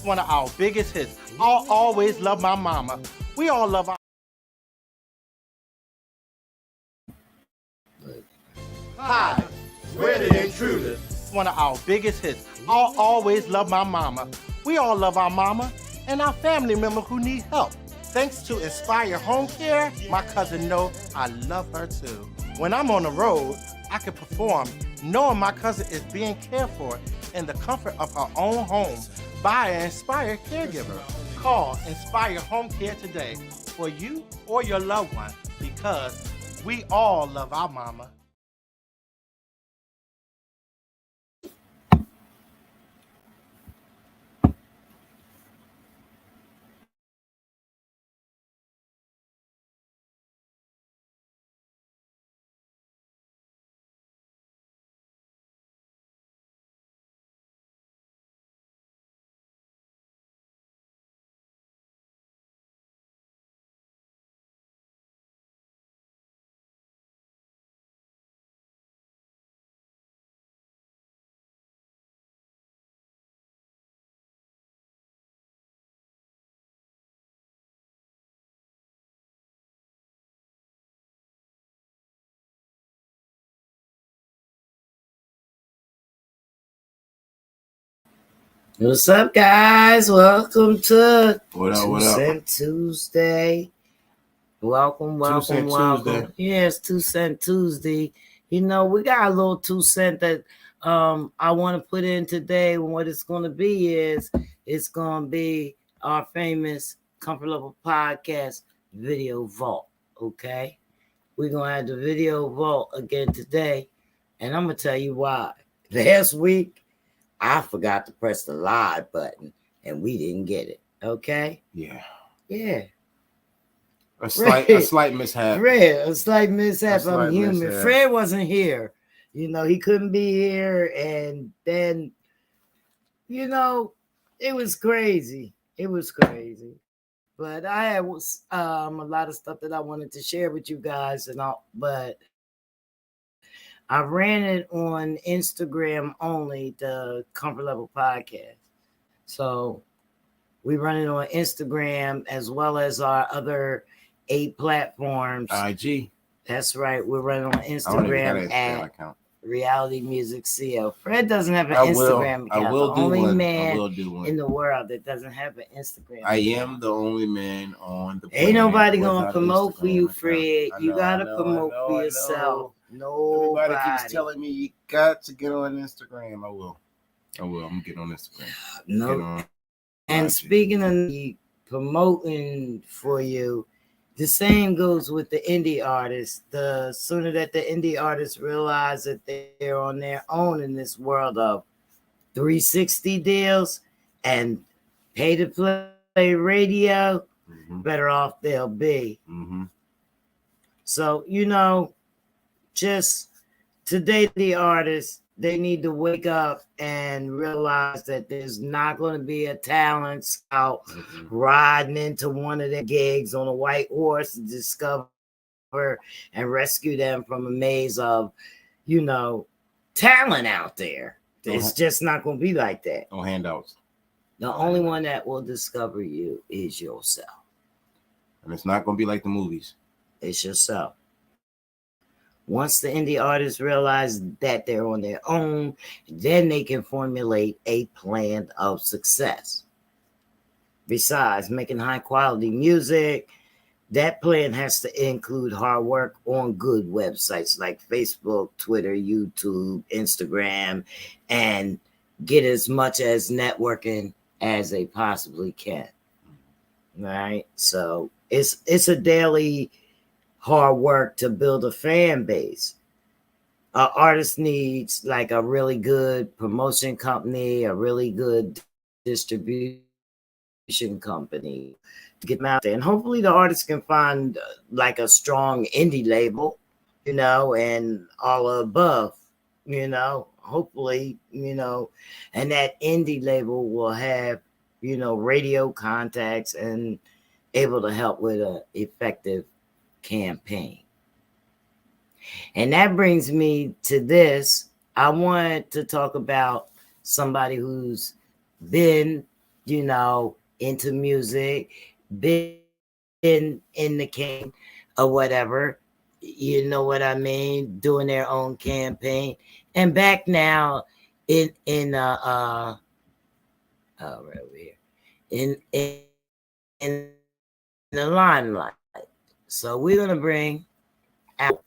one of our biggest hits. I'll always love my mama. We all love our... Hi, we're the Intruders. One of our biggest hits. I'll always love my mama. We all love our mama and our family member who need help. Thanks to Inspire Home Care, my cousin know I love her too. When I'm on the road, I can perform knowing my cousin is being cared for in the comfort of her own home by an Inspire caregiver. Call Inspire Home Care today for you or your loved one because we all love our mama. What's up, guys? Welcome to What up? Cent Tuesday. Welcome. Tuesday. Yes, 2 Cent Tuesday. You know, we got a little 2 cent that I want to put in today. And what it's going to be is it's going to be our famous Comfort Level Podcast Video Vault. Okay, we're going to have the Video Vault again today, and I'm going to tell you why. Last week, I forgot to press the live button and we didn't get it. Okay? Yeah. A slight mishap. A slight mishap. I'm human. Fred wasn't here. You know, he couldn't be here. And then, you know, it was crazy. But I had a lot of stuff that I wanted to share with you guys and all, but I ran it on Instagram only, the Comfort Level Podcast. So we run it on Instagram as well as our other 8 platforms. IG. That's right. We're running on Instagram at Reality Music CO. Fred doesn't have an Instagram account. I will the only do one. man I will do one in the world that doesn't have an Instagram account. I am the only man on the planet. Ain't nobody gonna promote for you, Fred. You gotta promote for yourself. Nobody. Everybody keeps telling me you got to get on Instagram. I will. I'm gonna get on Instagram. No. And speaking of promoting for you, the same goes with the indie artists. The sooner that the indie artists realize that they're on their own in this world of 360 deals and pay to play radio, better off they'll be. So, you know, just today, the artists, they need to wake up and realize that there's not going to be a talent scout riding into one of their gigs on a white horse to discover and rescue them from a maze of, you know, talent out there. It's just not going to be like that. No handouts. The only one that will discover you is yourself. And it's not going to be like the movies. It's yourself. Once the indie artists realize that they're on their own, then they can formulate a plan of success. Besides making high quality music, that plan has to include hard work on good websites like Facebook, Twitter, YouTube, Instagram, and get as much as networking as they possibly can. Right? So it's a daily hard work to build a fan base. An artist needs like a really good promotion company, a really good distribution company to get them out there. And hopefully the artist can find like a strong indie label, you know, and all above, you know, hopefully, you know, and that indie label will have, you know, radio contacts and able to help with an effective campaign. And that brings me to this. I wanted to talk about somebody who's been you know, into music, been in the game or whatever, you know what I mean, doing their own campaign, and back now in right over here in the limelight. So we're gonna bring out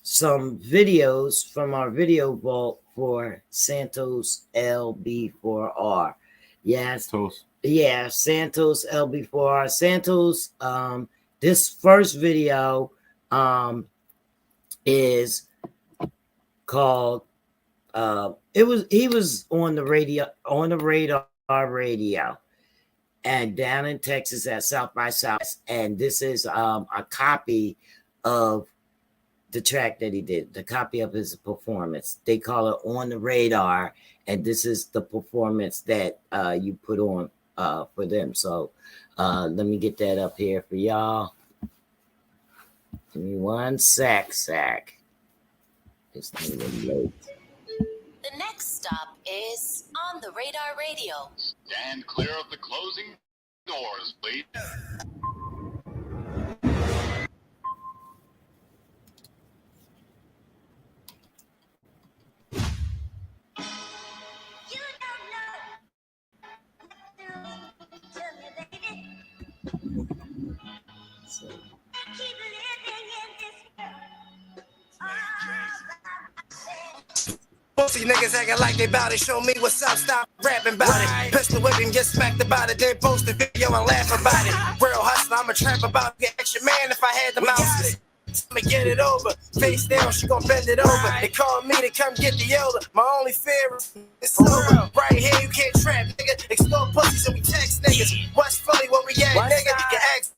some videos from our video vault for Santos LB4R. Yes. Toast. Yeah, Santos LB4R. Santos, this first video is called he was on the radar radio and down in Texas at South by South, and this is a copy of the track that he did, the copy of his performance. They call it On the Radar, and this is the performance that you put on for them. So let me get that up here for y'all. Give me one sec. This thing is late. The next stop is On the Radar Radio. Stand clear of the closing doors, please. Pussy niggas acting like they bout it. Show me what's up, stop rapping about it. Pistol whipping, get smacked about it. Then post a video and laugh about it. Real hustler, I'm a trap about it. Extra man if I had the mouse. I'ma get it over. Face down, she gon' bend it over. They call me to come get the elder. My only fear is over. Right here, you can't trap, nigga. Explore pussies and we text niggas. What's funny, where we at, nigga? You can ask.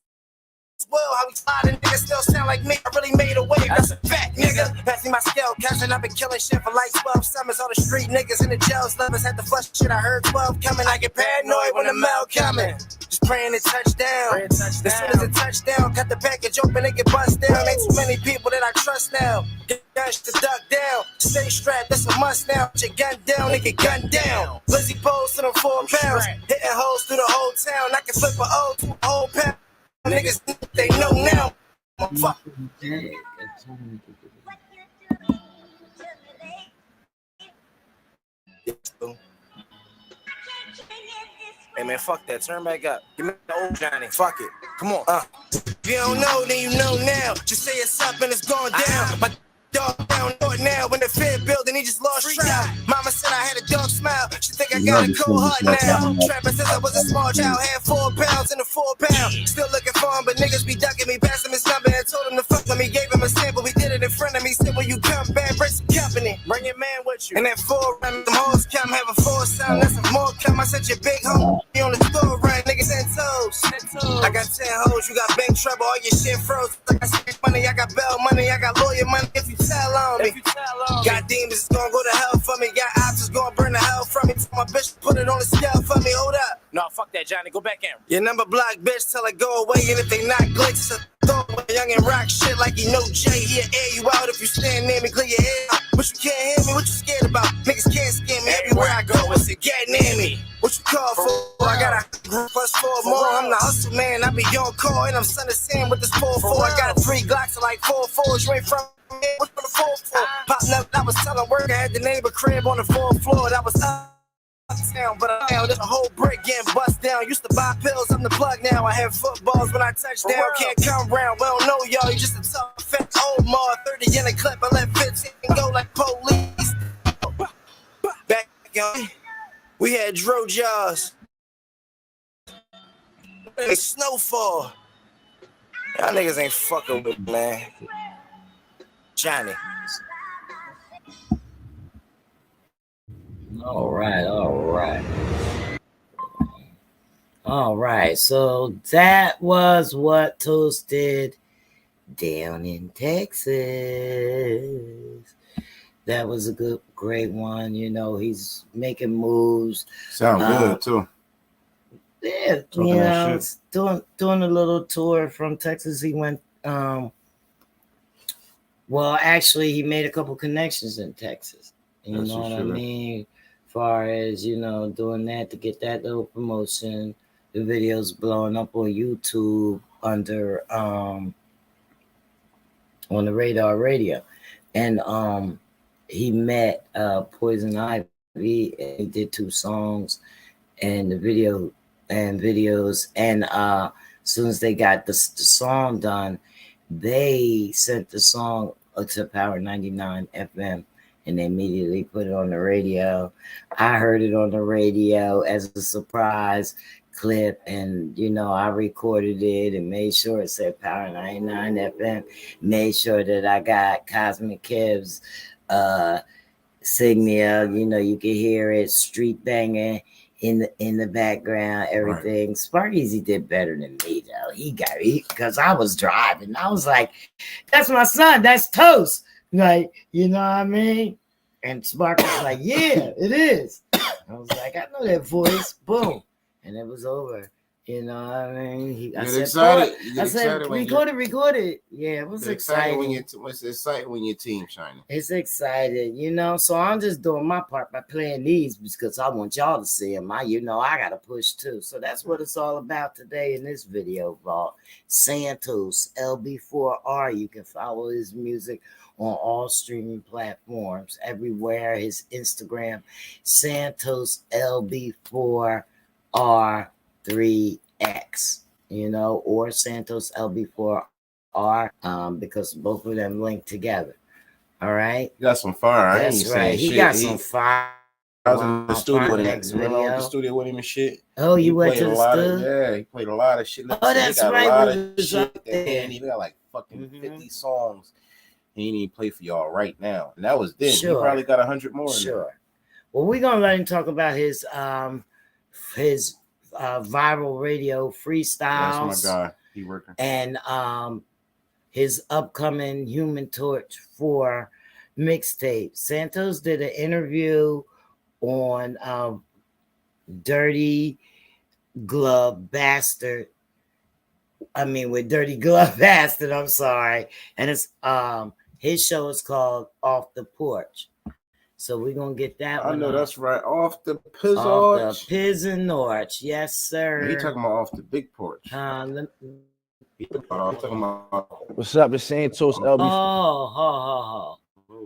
Well, how we sliding, niggas still sound like me. I really made a wave, that's a fact, nigga. Passing my scale, cousin, I've been killing shit for like 12 summers. All the street niggas in the jails, lovers had the flush shit. I heard 12 coming. I get paranoid when the mail coming. Just praying it touchdown. As soon as it touchdown, cut the package open, it get bust down. Ain't too many people that I trust now. Get guns to duck down. Stay strapped, that's a must now. Put your gun down, nigga, gun down. Lizzie Bowles to them 4 pounds. Hitting hoes through the whole town. I can flip a O to a whole pound. Niggas, they know now. Fuck. Hey man, fuck that. Turn back up. Give me the old Johnny. Fuck it. Come on. If you don't know, then you know now. Just say it's up and it's going down. My dog down north now. When the Fed building, he just lost track. Mama said I had a dog smile. She think I got a cool heart now. Trapping since I was a small child. Had 4 pounds in a 4 pound. Still looking for him, but niggas be ducking me. Passed him his number and told him to fuck with me. Gave him a sample. We did it in front of me. Said, when you come back, bring some company. Bring your man with you. And that 4 run, them hoes come. Have a 4 sound. That's some more come. I said, your big home. Be on the store run. Niggas and toes. I got 10 hoes. You got bank trouble. All your shit froze. I got street money. I got bail money. I got lawyer money. If you tell on me. Got demons gonna go to hell for me. Got options gonna burn the hell from me. Tell my bitch put it on the scale for me. Hold up. No, fuck that, Johnny. Go back in. Your number block, bitch, tell it go away. And if they not glitch, it's a throwaway. Young and rock shit like you know Jay. He'll air you out if you stand near me. Clear your head out. But you can't hear me. What you scared about? Niggas can't scare me. Everywhere I go, it's a get near me. What you call for? I got a group plus 4 more. I'm the hustle man. I be on call and I'm son of Sam with this 4-4. I got 3 Glocks and like 4 4s. You ain't from me. What's on the 4-4? Popping up, I was telling work. I had the neighbor crib on the 4th floor. That was uptown, but now there's a whole brick getting bust down. Used to buy pills, I'm the plug now. I have footballs when I touch down. Can't come round, we don't know y'all. You just a tough fat old mar. 30 in a clip, I let 15 go like police. Back on, we had dro jars. It's snowfall. Y'all niggas ain't fucking with me, man. Johnny. All right. So that was what Toast did down in Texas. That was a great one. You know, he's making moves. Sound good too. Yeah, Talking you that know, shit. doing a little tour from Texas. He went. Well, actually, he made a couple connections in Texas. You That's know what I for sure. mean? far as, you know, doing that to get that little promotion. The video's blowing up on YouTube under on the Radar Radio. And he met Poison Ivy, and he did 2 songs and the videos. And as soon as they got the song done, they sent the song to Power 99 FM, and they immediately put it on the radio. I heard it on the radio as a surprise clip, and you know, I recorded it and made sure it said Power 99 FM, made sure that I got Cosmic Kev's signal, you know, you can hear it street banging in the background, everything. Right. Sparkeezy did better than me though. He got me because I was driving. I was like, that's my son, that's Toast. Like, you know what I mean? And Spark was like, yeah, it is. I was like, I know that voice. Boom. And it was over. You know what I mean? I said, record it. Yeah, it was exciting. It's exciting when your team shining. It's excited, you know. So I'm just doing my part by playing these because I want y'all to see them. I got to push too. So that's what it's all about today in this video, Vault. Santos, LB4R. You can follow his music on all streaming platforms, everywhere. His Instagram, Santos LB4R3X, you know, or Santos LB4R, because both of them link together. All right. You got some fire. That's right. He got some fire. I was in the studio with him. The studio with him and shit. Oh, you went to the studio? Yeah, he played a lot of shit. Oh, that's right. And he got like fucking 50 songs. He didn't even play for y'all right now. And that was then. Sure. He probably got 100 more. Sure. Well, we're gonna let him talk about his viral radio freestyles. That's my guy. He working. And his upcoming Human Torch 4 mixtape. Santos did an interview on Dirty Glove Bastard. I mean, with Dirty Glove Bastard, I'm sorry. And it's his show is called Off the Porch. So we're gonna get that one. I know that's right. Off the Piz Off the Pizzin' Porch. Yes, sir. He talking about off the big porch. What's up? It's Santos LB.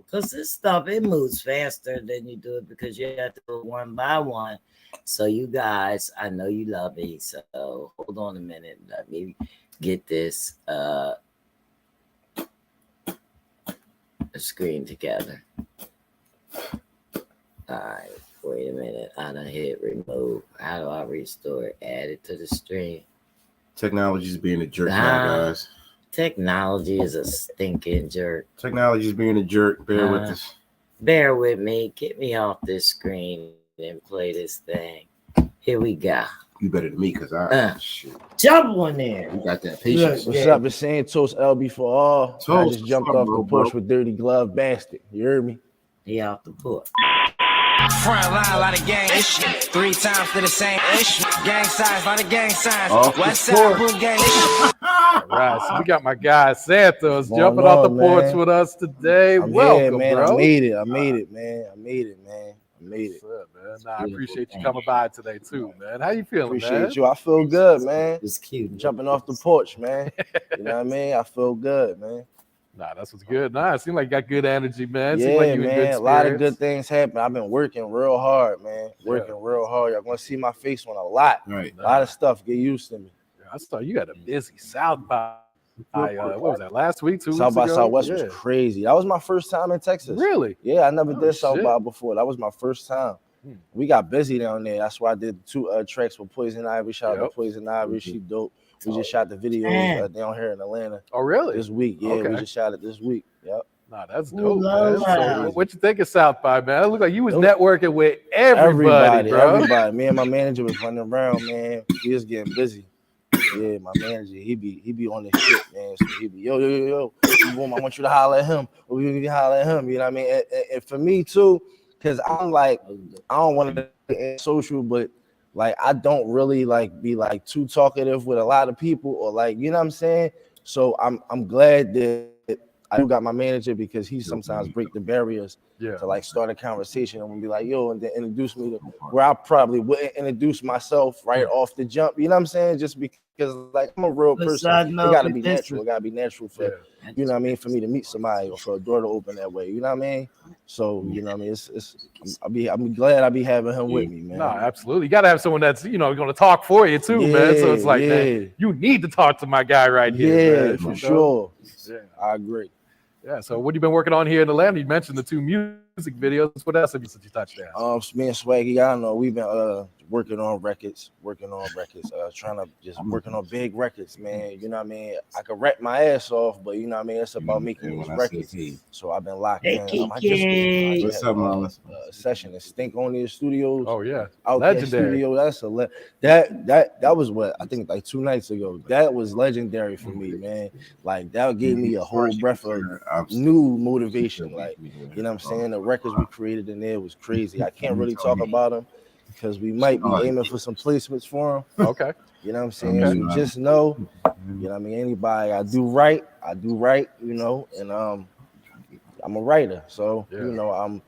Because this stuff, it moves faster than you do it because you have to do it one by one. So you guys, I know you love me. So hold on a minute. Let me get this screen together. All right, wait a minute. I done hit remove. How do I restore it? Add it to the stream. Technology's being a jerk now, guys. Technology is a stinking jerk. Technology's being a jerk. Bear with us. Bear with me. Get me off this screen and play this thing. Here we go. You better than me because shit. Jump on there. You got that patience. What's up? It's Santos LB4R. I just jumped off the porch with Dirty Glove Bastard. You heard me? He off the porch. Front line, a lot of gang ish. 3 times to the same ish. Gang size, a lot of gang signs. West side, boom gang ish. All right, so we got my guy Santos jumping off the porch with us today. Welcome, man. bro. I made it, man. I made it. What's up, man? Nah, I appreciate you coming by today too, man. How you feeling, Appreciate you. I feel good, man. It's cute. Jumping off the porch, man. You know what I mean? I feel good, man. Nah, that's what's good. Nah, it seemed like you got good energy, man. Yeah, like you man. in good a lot of good things happen. I've been working real hard, man. Working real hard. Y'all gonna see my face on a lot. Right. A lot of stuff. Get used to me. Yeah, I saw you got a busy South by. What was that? Last week, 2 weeks South by ago? Southwest was crazy. That was my first time in Texas. Really? Yeah, I never did South by before. That was my first time. We got busy down there. That's why I did 2 tracks with Poison Ivy. Shout out to Poison Ivy. She dope. We just shot the video down here in Atlanta. Oh, really? This week. Yeah, we just shot it this week. Yep. Nah, that's dope, man. So, what you think of South by, man? It looked like you was networking with everybody, bro. Everybody. Me and my manager was running around, man. We was getting busy. Yeah, my manager, he be on this shit, man. So he be, yo. Boom, I want you to holler at him. Or we need to holler at him. You know what I mean? And for me too, because I'm like, I don't want to be social, but like I don't really like be like too talkative with a lot of people or like, you know what I'm saying? So I'm glad that I got my manager because he sometimes break the barriers Yeah. to like start a conversation and be like, yo, and then introduce me to where I probably wouldn't introduce myself right off the jump. You know what I'm saying? Just because like I'm a real person. It gotta be natural. It gotta be natural for you know what I mean, for me to meet somebody or for a door to open that way. You know what I mean? So you know what I mean. I'm glad I be having him with me, man. No, absolutely. You gotta have someone that's going to talk for you too, man. So it's like, man, you need to talk to my guy right here. Man, for sure. Yeah, I agree. Yeah. So what you been working on here in Atlanta? You mentioned the 2 music videos. What else have you touched down? Me and Swaggy, I don't know. We've been working on records, trying to just working on big records, man. You know what I mean? I could rap my ass off, but you know what I mean? It's about making these records. So I've been locked in. I just had a session at Stink On the Studios. Oh yeah, out legendary. There studio. That was what I think like 2 nights ago. That was legendary for me, man. Like that gave me a whole breath of new motivation. Like you know what I'm saying? The records we created in there was crazy. I can't really talk about them because we might be aiming for some placements for them. Okay. You know what I'm saying? Okay. So just know, you know what I mean? Anybody I do right, you know, and I'm a writer. So, you know, I'm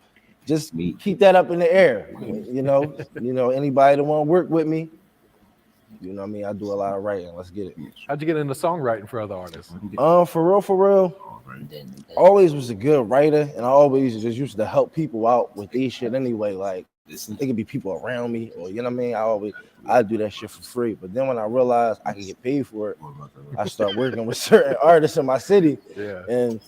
just keep that up in the air. You know, anybody that want to work with me, you know what I mean? I do a lot of writing. Let's get it. How'd you get into songwriting for other artists? For real. Always was a good writer, and I always just used to help people out with these shit anyway. Like it could be people around me, or you know what I mean. I do that shit for free. But then when I realized I could get paid for it, I started working with certain artists in my city, and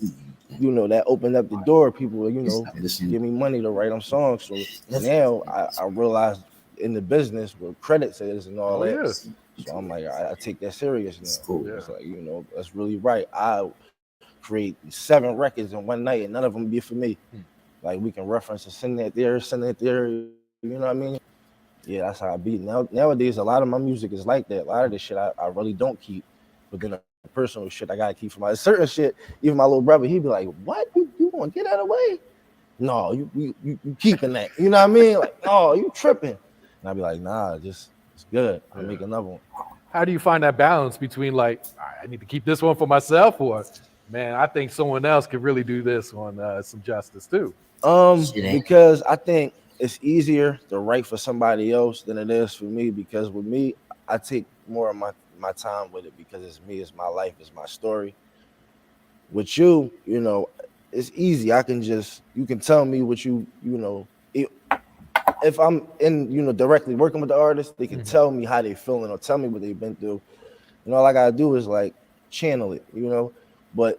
you know that opened up the door. People, you know, give me money to write them songs. So now I realized in the business with credits and all that. Yeah. So I'm like, I take that serious now. Cool. It's like, you know, that's really right. I create 7 records in one night and none of them be for me. Like we can reference and send that there, you know what I mean? Yeah, that's how I be. Nowadays, a lot of my music is like that. A lot of this shit I really don't keep, but then the personal shit I gotta keep for my certain shit. Even my little brother, he'd be like, "What? You want to get out of the way? No, you keeping that? You know what I mean? Like, no, you tripping?" And I'd be like, "Nah, it's good. I'll make another one." How do you find that balance between like, all right, I need to keep this one for myself, or man, I think someone else could really do this one some justice too? Because I think it's easier to write for somebody else than it is for me. Because with me, I take more of my time with it because it's me, it's my life, it's my story. With you, you know, it's easy. You can tell me what you know. If I'm in, you know, directly working with the artist, they can tell me how they feeling or tell me what they've been through. And all I gotta do is like channel it, you know. But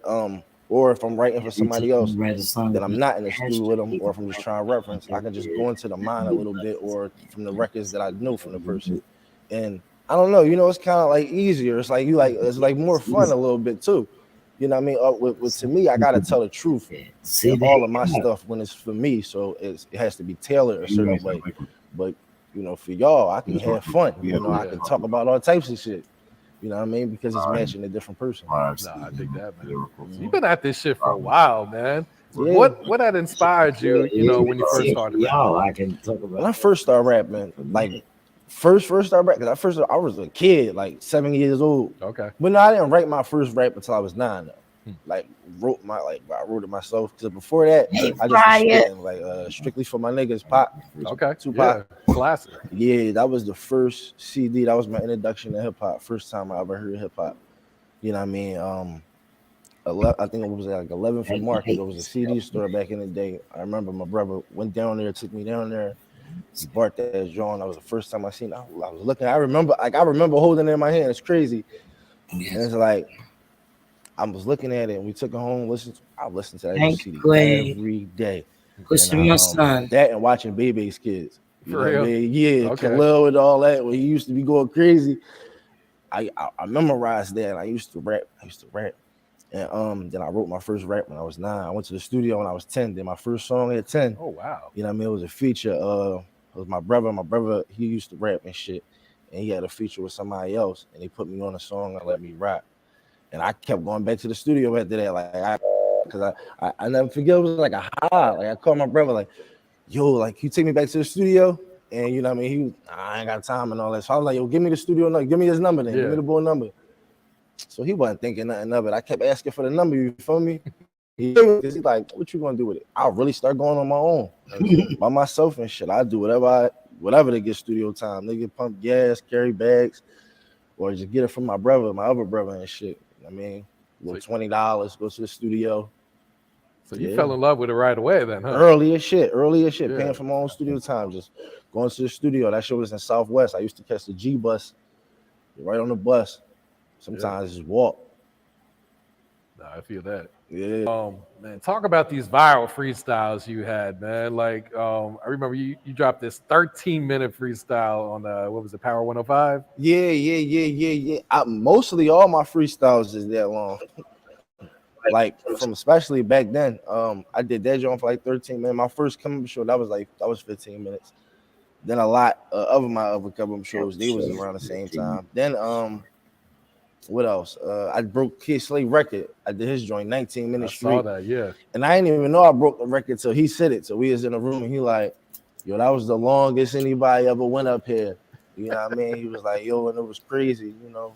or if I'm writing for somebody else that I'm not in the studio with them, or if I'm just trying to reference, I can just go into the mind a little bit, or from the records that I know from the person. And I don't know, you know, it's kind of like easier. It's like it's like more fun a little bit too. You know what I mean? To me, I gotta tell the truth in all of my stuff when it's for me. So it has to be tailored a certain way. But you know, for y'all, I can have fun. You know, I can talk about all types of shit. You know what I mean? Because it's matching a different person. Nah, I think that, man. You've been at this shit for a while, man. Yeah. What had inspired you, you know, when you first started rapping? I can talk about when I first started rapping, like first started rapping, because I was a kid, like 7 years old. Okay. But no, I didn't write my first rap until I was 9 though. Like I wrote it myself. Because before that, I just was like Strictly for My Niggas, Pop. Okay. Tupac. Yeah. Classic. Yeah, that was the first CD. That was my introduction to hip hop. First time I ever heard hip hop. You know what I mean? I think it was like 11th and Market. It was a CD store back in the day. I remember my brother went down there, took me down there. He bought that joint. That was the first time I seen it. I was looking. I remember holding it in my hand. It's crazy. And it's like I was looking at it, and we took it home. I listened to that CD every day. My son. That and watching Bebe's Kids. You For real? What I mean? Yeah, Okay. Khalil and all that. When he used to be going crazy, I memorized that. And I used to rap. And then I wrote my first rap when I was 9. I went to the studio when I was 10. Did my first song at 10. Oh wow. You know what I mean? It was a feature. It was my brother. My brother, he used to rap and shit, and he had a feature with somebody else, and they put me on a song and let me rap. And I kept going back to the studio after that, because I never forget. It was like a high. Like I called my brother, like, yo, like you take me back to the studio, and you know what I mean. He was, I ain't got time and all that. So I was like, yo, give me the studio number, give me his number, then give me the boy number. So he wasn't thinking nothing of it. I kept asking for the number. You feel me? He's like, what you gonna do with it? I'll really start going on my own by myself and shit. I do whatever to get studio time. Nigga pump gas, carry bags, or just get it from my other brother and shit. I mean, $20, go to the studio. So you fell in love with it right away then, huh? Early as shit, Yeah. paying for my own studio time, just going to the studio. That shit was in Southwest. I used to catch the G bus, right on the bus. Sometimes just walk. Nah, I feel that. Yeah. Man, talk about these viral freestyles you had, man. Like, I remember you dropped this 13-minute freestyle on what was it, Power 105? Yeah. Mostly all my freestyles is that long. Like from especially back then. I did that joint for like 13 minutes. My first come-up show, that was 15 minutes. Then a lot of my other come-up shows, they was around the same time. Then what else? I broke Kid Slay record. I did his joint 19 minutes straight. I saw that, yeah. And I didn't even know I broke the record till he said it. So we was in a room and he like, yo, that was the longest anybody ever went up here. You know what I mean? He was like, yo, and it was crazy, you know.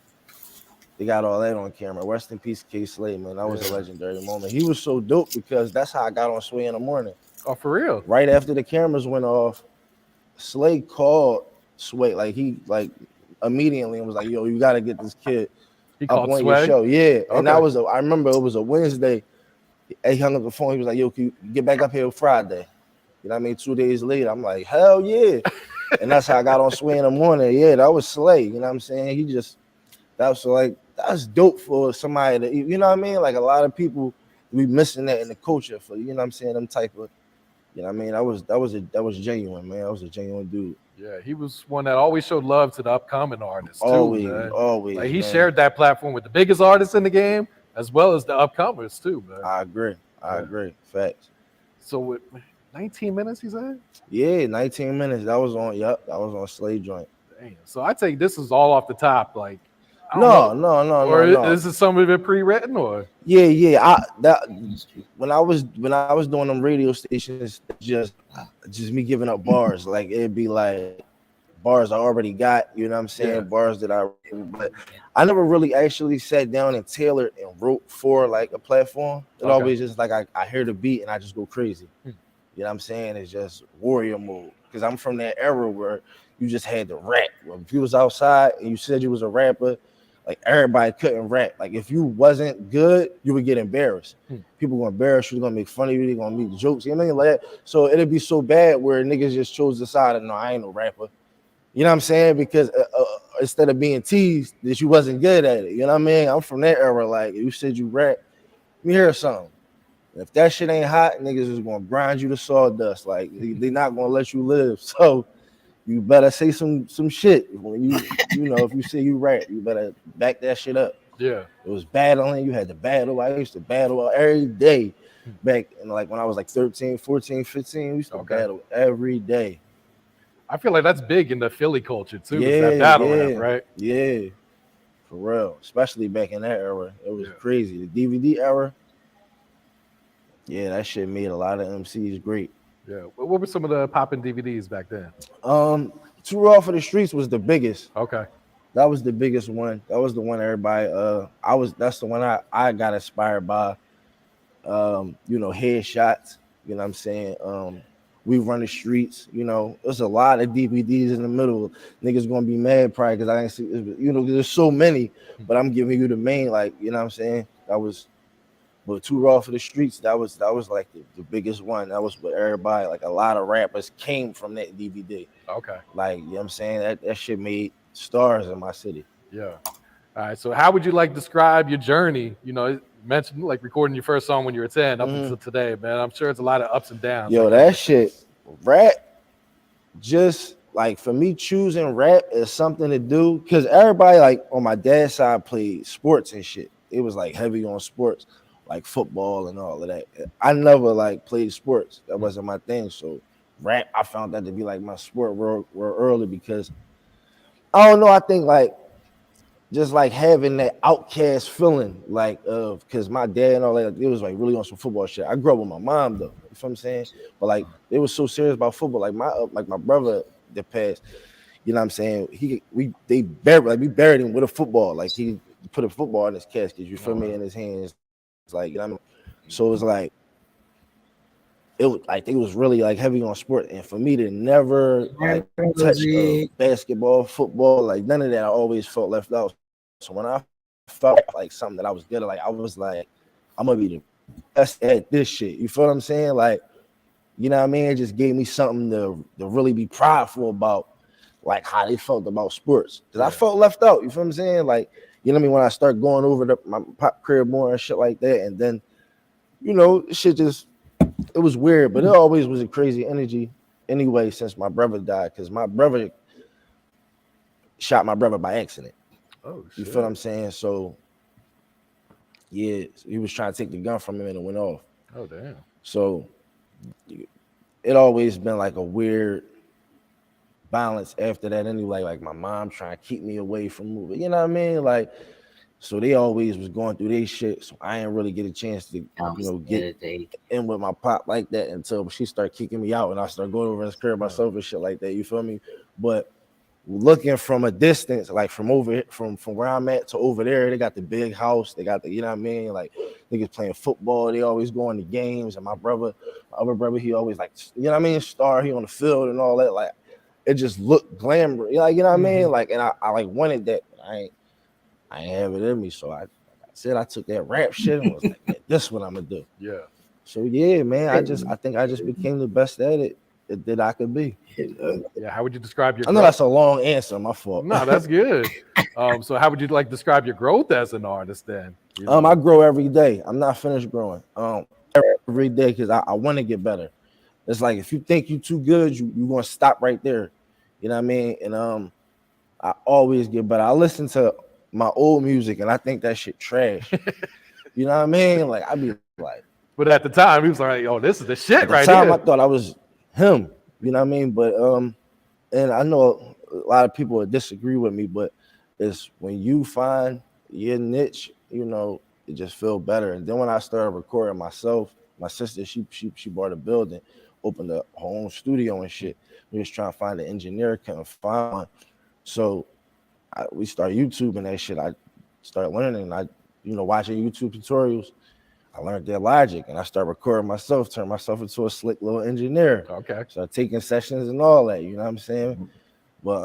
They got all that on camera. Rest in peace, Kid Slay, man. That was a legendary moment. He was so dope because that's how I got on Sway in the morning. Oh, for real? Right after the cameras went off, Slay called Sway, like he like immediately and was like, yo, you gotta get this kid up on your show. Yeah. And that was I remember it was a Wednesday. He hung up the phone. He was like, yo, can you get back up here Friday? You know what I mean? 2 days later, I'm like, hell yeah. And that's how I got on Sway in the morning. Yeah, that was Slay. You know what I'm saying? That's dope for somebody to, you know what I mean? Like a lot of people we missing that in the culture for, you know what I'm saying? Them type of, you know what I mean? That was genuine, man. That was a genuine dude. Yeah, he was one that always showed love to the upcoming artists too. Always. Like he shared that platform with the biggest artists in the game as well as the upcomers too, man. I agree. Facts. So with 19 minutes, he said? Yeah, 19 minutes. That was on Slay joint. Damn. So I take this is all off the top, like No. Or is it some of it pre-written or? Yeah. When I was doing them radio stations, just me giving up bars. Like it'd be like bars I already got, you know what I'm saying? Yeah. Bars that but I never really actually sat down and tailored and wrote for like a platform. It always just like I hear the beat and I just go crazy. You know what I'm saying? It's just warrior mode. Because I'm from that era where you just had to rap. When you was outside and you said you was a rapper, like everybody couldn't rap. Like if you wasn't good, you would get embarrassed. People gonna embarrass you, they're gonna make fun of you, they're gonna make jokes, you know what I mean? Like that. So it'd be so bad where niggas just chose the side of no, I ain't no rapper. You know what I'm saying? Because instead of being teased that you wasn't good at it, you know what I mean? I'm from that era. Like you said you rap, let me hear something. If that shit ain't hot, niggas is gonna grind you to sawdust. Like they not gonna let you live. So you better say some shit when you know if you say you rap, you better back that shit up. Yeah, it was battling. You had to battle. I used to battle every day back in like when I was like 13, 14, 15. We used to battle every day. I feel like that's big in the Philly culture too. That battle rap, right? Yeah, for real. Especially back in that era, it was crazy. The DVD era. Yeah, that shit made a lot of MCs great. Yeah. What were some of the popping DVDs back then? Too Raw for the Streets was the biggest. Okay. That was the biggest one. That was the one everybody that's the one I got inspired by. You know, Headshots, you know what I'm saying? We Run the Streets, you know, there's a lot of DVDs in the middle. Niggas gonna be mad probably because I didn't see, you know, there's so many, but I'm giving you the main, like, you know what I'm saying? But Too Raw for the Streets, that was like the biggest one. That was what everybody, like a lot of rappers came from that DVD. Okay. Like, you know what I'm saying? That shit made stars in my city. Yeah. All right. So how would you like describe your journey? You know, you mentioned like recording your first song when you were 10 up until today, man. I'm sure it's a lot of ups and downs. Yo, that shit, rap, just like for me choosing rap is something to do because everybody like on my dad's side played sports and shit. It was like heavy on sports, like football and all of that. I never like played sports. That wasn't my thing. So rap, I found that to be like my sport real early because I don't know. I think like just like having that outcast feeling, like of because my dad and all that, it was like really on some football shit. I grew up with my mom though, you know what I'm saying? But like they was so serious about football. Like my brother that passed, you know what I'm saying? We buried him with a football. Like he put a football in his casket, you feel me, in his hands. It's like, you know what I mean? So it was like it was really like heavy on sport, and for me to never like touch basketball, football, like none of that, I always felt left out. So when I felt like something that I was good at, like I was like, I'm gonna be the best at this shit. You feel what I'm saying? Like, you know what I mean? It just gave me something to really be prideful about, like how they felt about sports. Because I felt left out. You feel what I'm saying? Like, you know what I mean? When I start going over my pop crib more and shit like that, and then, you know, shit just, it was weird, but it always was a crazy energy anyway since my brother died, because my brother shot my brother by accident. Oh, shit. You feel what I'm saying? So, yeah, he was trying to take the gun from him and it went off. Oh, damn. So, it always been like a weird balance after that anyway. Like my mom trying to keep me away from moving. You know what I mean? Like, so they always was going through their shit. So I didn't really get a chance to, you know, get in with my pop like that until she started kicking me out and I started going over and scaring myself and shit like that. You feel me? But looking from a distance, like from over from where I'm at to over there, they got the big house. They got the, you know what I mean? Like niggas playing football. They always going to games. And my other brother, he always like, you know what I mean? Star, he on the field and all that. Like it just looked glamorous. Like, you know what I mean? Like, and I like wanted that. But I ain't have it in me. So I said I took that rap shit and was like, man, this is what I'm gonna do. Yeah. So yeah, man, I think I just became the best at it that I could be. Yeah. How would you describe your? I know that's a long answer. My fault. No, that's good. So how would you like describe your growth as an artist then? You know? I grow every day. I'm not finished growing. Every day because I want to get better. It's like if you think you too good, you're gonna stop right there. You know what I mean? And I always get better. I listen to my old music and I think that shit trash. You know what I mean? Like I be like, but at the time he was like, "Oh, this is the shit right here." At the time, here. I thought I was him. You know what I mean? But and I know a lot of people would disagree with me, but it's when you find your niche, you know, it just feel better. And then when I started recording myself, my sister she bought a building, opened up her own studio and shit. We was trying to find an engineer, couldn't find one, so we started YouTubing that shit. I started learning. Watching YouTube tutorials. I learned their logic, and I started recording myself, turned myself into a slick little engineer. Okay. Started taking sessions and all that. You know what I'm saying? But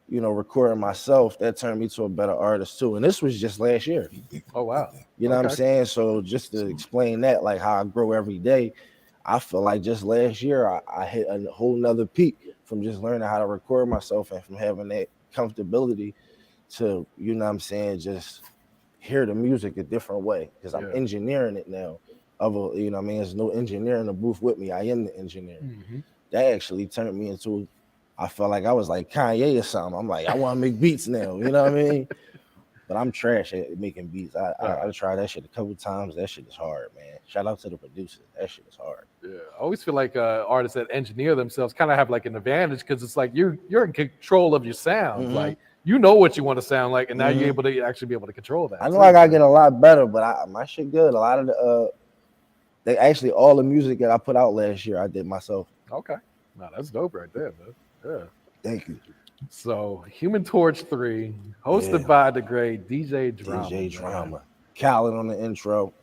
recording myself, that turned me to a better artist too. And this was just last year. Oh wow. You know what I'm saying? So just to explain that, like how I grow every day, I feel like just last year I hit a whole nother peak from just learning how to record myself and from having that comfortability to, you know what I'm saying, just hear the music a different way because I'm engineering it now. You know what I mean? There's no engineer in the booth with me. I am the engineer. Mm-hmm. That actually turned me into, I felt like I was like Kanye or something. I'm like, I want to make beats now. You know what I mean? But I'm trash at making beats. I tried that shit a couple times. That shit is hard, man. Shout out to the producers. That shit is hard. Yeah, I always feel like artists that engineer themselves kind of have like an advantage because it's like you're in control of your sound. Mm-hmm. Like you know what you want to sound like, and now you're able to actually be able to control that. I know I gotta get a lot better, but my shit good. A lot of the all the music that I put out last year, I did myself. Okay, no, that's dope right there, man. Yeah, thank you. So, Human Torch 3, hosted by the great DJ Drama. DJ Drama. Khaled on the intro.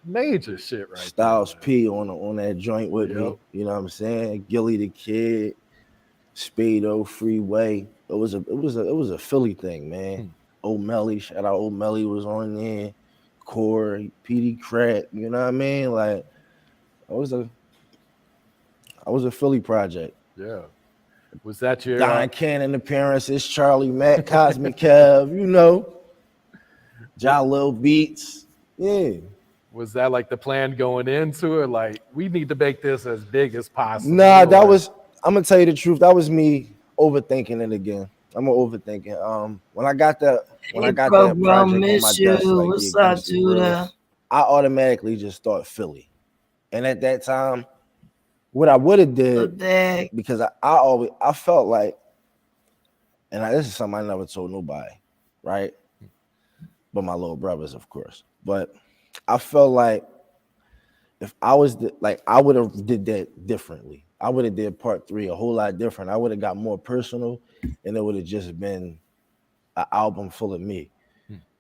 Major shit right Styles there, P on that joint with me. You know what I'm saying? Gilly the Kid, Spado, Freeway. It was a Philly thing, man. O'Malley, shout out O'Malley was on there. Corey, PD Crack, you know what I mean? Like I was a Philly project. Yeah. Was that your Don Cannon appearances, Charlie Mack, Cosmic Kev, you know, Jalil Beats. Yeah. Was that like the plan going into it? Like, we need to make this as big as possible. Nah, that was, I'm gonna tell you the truth. That was me overthinking it again. I'm gonna overthink it. When I got that project on my desk, what's up, Judah? I automatically just thought Philly. And at that time, what I would have did, because I felt like, and this is something I never told nobody, right? But my little brothers, of course. But I felt like if I was I would have did that differently. I would have did part 3 a whole lot different. I would have got more personal, and it would have just been an album full of me.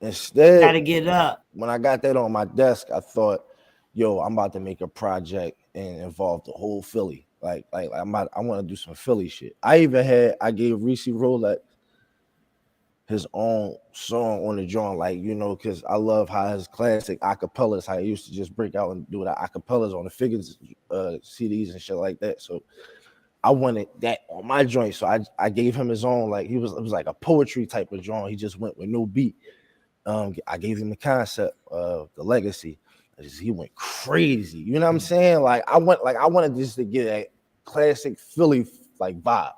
Instead, gotta get up. When I got that on my desk, I thought, yo, I'm about to make a project and involve the whole Philly. I want to do some Philly shit. I gave Reese Rolex his own song on the joint, like, you know, because I love how his classic acapellas, how he used to just break out and do the acapellas on the Figures CDs and shit like that. So I wanted that on my joint. So I gave him his own, like, it was like a poetry type of joint. He just went with no beat. I gave him the concept of the legacy. He went crazy. You know what I'm saying? I wanted just to get a classic Philly like vibe.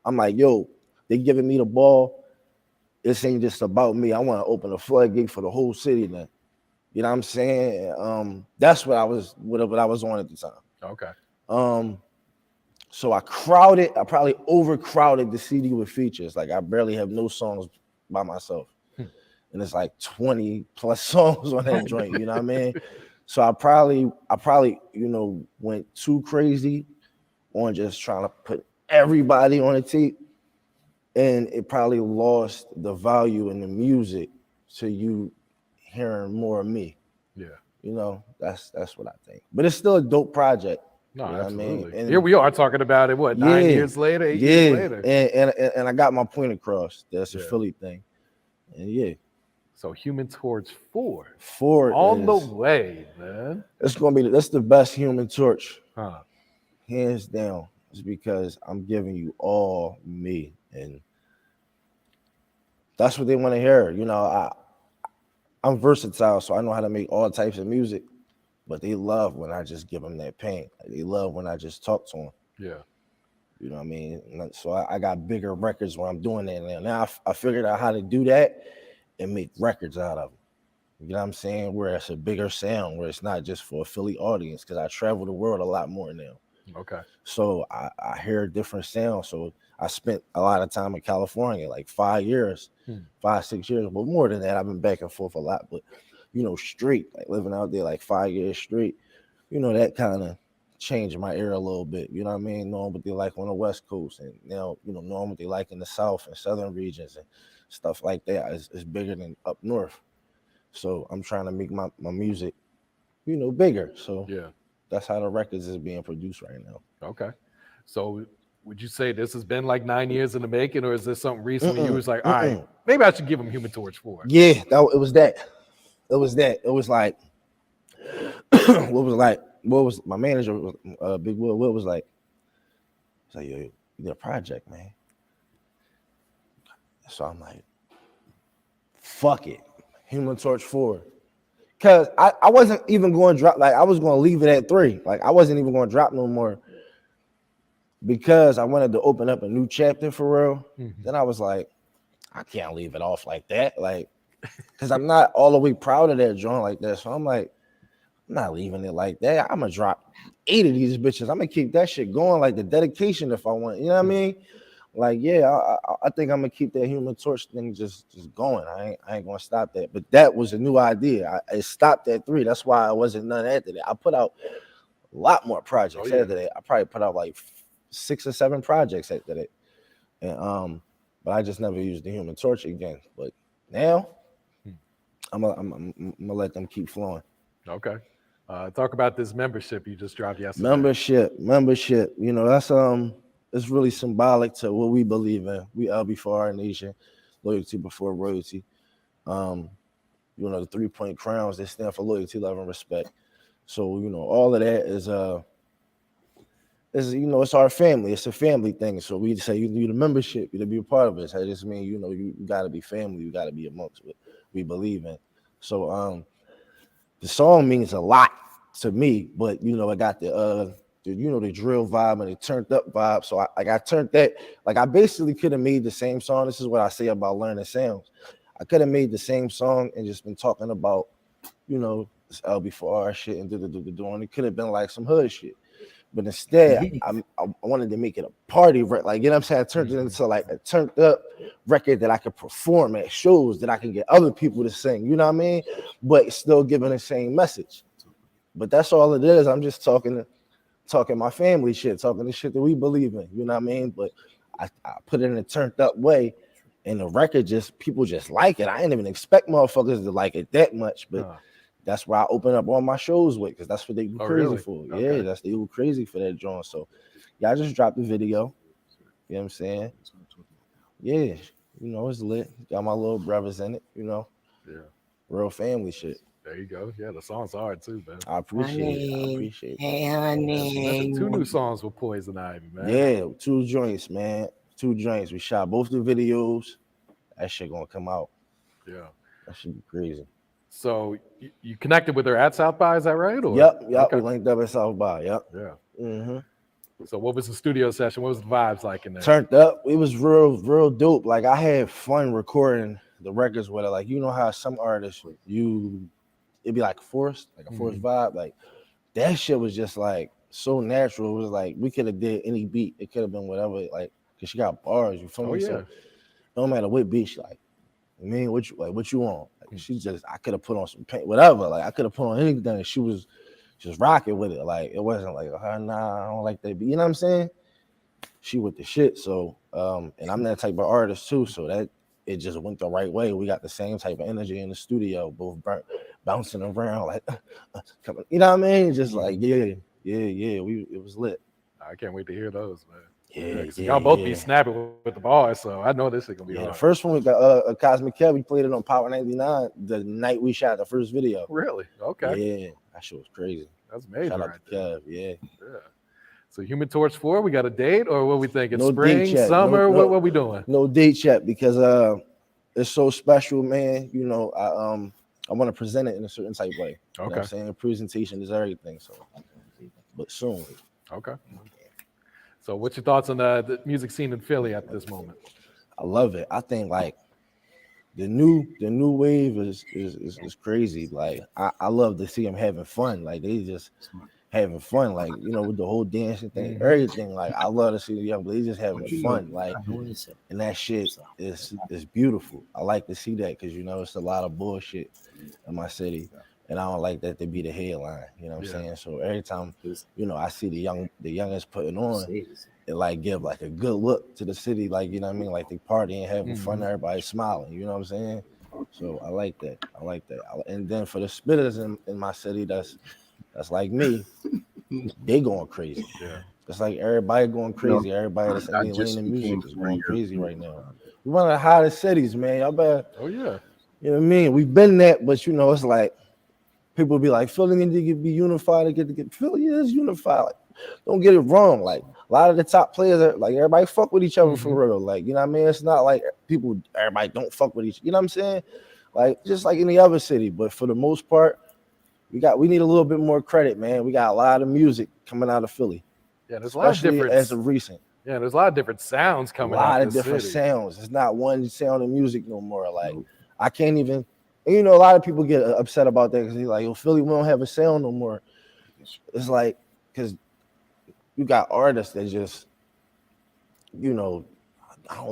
I'm like, yo, they giving me the ball. This ain't just about me. I want to open a floodgate for the whole city now. You know what I'm saying? That's what I was on at the time. Okay. So I probably overcrowded the CD with features. Like I barely have no songs by myself. And it's like 20 plus songs on that joint, you know what I mean? So I probably, you know, went too crazy on just trying to put everybody on a tape. And it probably lost the value in the music to you hearing more of me. Yeah. You know, that's what I think. But it's still a dope project. No, you know absolutely. what I mean? And here we are talking about it, what, 9 years later, 8 years later? And I got my point across. That's a Philly thing. And yeah. So Human Torch 4. 4 on the way, man. That's the best Human Torch. Huh. Hands down. It's because I'm giving you all me. And that's what they want to hear. You know, I'm versatile, so I know how to make all types of music. But they love when I just give them that pain. They love when I just talk to them. Yeah. You know what I mean? So I got bigger records when I'm doing that now. Now I figured out how to do that and make records out of them. You know what I'm saying? Where it's a bigger sound, where it's not just for a Philly audience, because I travel the world a lot more now. Okay. So I hear different sounds. So I spent a lot of time in California, like 5 years, 5, 6 years, but more than that. I've been back and forth a lot, but you know, straight, like living out there like 5 years straight, you know, that kind of changed my ear a little bit. You know what I mean? Knowing what they like on the West Coast, and now, you know, knowing what they like in the South and Southern regions and stuff like that is bigger than up north. So I'm trying to make my music, you know, bigger. So yeah, that's how the records is being produced right now. Okay. So would you say this has been like 9 years in the making, or is this something recently you was like, all right, maybe I should give him Human Torch 4? Yeah, it was that. It was like, what was my manager, Big Will was like, yo, you did a project, man. So I'm like, fuck it, Human Torch 4. Cause I wasn't even going to drop, like I was going to leave it at 3. Like I wasn't even going to drop no more because I wanted to open up a new chapter for real. Then I was like, I can't leave it off like that. Like, because I'm not all the way proud of that joint like that. So I'm like, I'm not leaving it like that. I'm going to drop 8 of these bitches. I'm going to keep that shit going, like the dedication if I want. You know what I mean? Like, yeah, I think I'm going to keep that Human Torch thing just going. I ain't going to stop that. But that was a new idea. It stopped at 3. That's why I wasn't none after that. I put out a lot more projects after that. I probably put out like 6 or 7 projects after that. And but I just never used the Human Torch again. But now I'm gonna let them keep flowing. Okay. Talk about this membership you just dropped yesterday. Membership. You know, that's it's really symbolic to what we believe in. We LB for our nation, loyalty before royalty. You know, the 3-point crowns, they stand for loyalty, love, and respect. So, you know, all of that is you know, it's our family. It's a family thing. So we say you need a membership, you to be a part of it. So I just mean, you know, you got to be family. You got to be amongst what we believe in. So the song means a lot to me, but you know, I got the you know, the drill vibe and the turned up vibe. So I turned that, like I basically could have made the same song. This is what I say about learning sounds. I could have made the same song and just been talking about, you know, this LB4R shit and and it could have been like some hood shit. But instead, I wanted to make it a party record. Like, you know what I'm saying? I turned it into like a turned up record that I could perform at shows, that I can get other people to sing, you know what I mean? But still giving the same message. But that's all it is. I'm just talking my family shit, talking the shit that we believe in, you know what I mean? But I put it in a turned up way, and the record people just like it. I didn't even expect motherfuckers to like it that much, but that's where I open up all my shows with, because that's what they go Oh, crazy really? for. Okay. Yeah, they go crazy for that joint. So yeah, I just dropped the video. You know what I'm saying? Yeah, it's lit. Got my little brothers in it, Yeah. real family shit. There you go. Yeah, the song's hard too, man. I appreciate it. I appreciate it. Hey, That's 2 new honey. songs with Poison Ivy, man. Yeah, 2 joints, man. 2 joints. We shot both the videos. That shit gonna come out. Yeah. That should be crazy. So you connected with her at South by, is that right? Or? Yep. Okay. We linked up at South by. Yep. Yeah. Mm-hmm. So what was the studio session? What was the vibes like in there? Turned up. It was real dope. Like, I had fun recording the records with it. Like, you know how some artists it'd be like forced, like a forced vibe. Like, that shit was just like so natural. It was like we could have did any beat. It could have been whatever. Like, cause she got bars. You feel me? Oh, yeah. So no matter what beat she like. I mean, what you want? Like, she just, I could have put on some paint, whatever. Like, I could have put on anything, and she was just rocking with it. Like, it wasn't like, nah, I don't like that beat. You know what I'm saying? She with the shit. So, and I'm that type of artist too. So that it just went the right way. We got the same type of energy in the studio, both bouncing around, like, coming. You know what I mean? Just like, yeah. It was lit. I can't wait to hear those, man. Yeah, 'cause y'all both be snapping with the bars, so I know this is gonna be The hard. first one we got a Cosmic Kev. We played it on Power 99 the night we shot the first video. Really? Okay. Yeah, that shit was crazy. That's amazing. Shout out Right to there. Kev. Yeah. Yeah. So Human Torch 4, we got a date, or what we thinking? No Spring, date yet. summer? No. What we doing? No date yet because it's so special, man. I want to present it in a certain type way. You know what I'm saying? The presentation is everything. So, but soon. Okay. So what's your thoughts on the music scene in Philly at this moment? I love it. I think like the new wave is crazy. Like, I love to see them having fun. Like, they just having fun. Like, with the whole dancing thing, everything. Like, I love to see the young ladies just having fun. Like, and that shit is beautiful. I like to see that because it's a lot of bullshit in my city. And I don't like that to be the headline, you know what I'm saying? So every time, I see the youngest putting on, it like give like a good look to the city, like, you know what I mean? Like, they partying, having fun, everybody smiling, you know what I'm saying? So I like that. And then for the spitters in my city, that's like me, they going crazy. Yeah. It's like everybody going crazy. Everybody that's in the lane of music is going crazy right now. We're one of the hottest cities, man. Y'all better. Oh yeah. You know what I mean? We've been that, but it's like people be like, Philly need to be unified to get Philly is unified. Like, don't get it wrong. Like, a lot of the top players are like, everybody fuck with each other for real. Like, you know what I mean? It's not like everybody don't fuck with each. You know what I'm saying? Like, just like any other city. But for the most part, we need a little bit more credit, man. We got a lot of music coming out of Philly. Yeah, there's a lot of different as of recent. Yeah, there's a lot of different sounds coming out. A lot of different sounds. It's not one sound of music no more. Like, I can't even. And, a lot of people get upset about that because they're like, Philly, we don't have a sound no more. It's like, because you got artists that just, I don't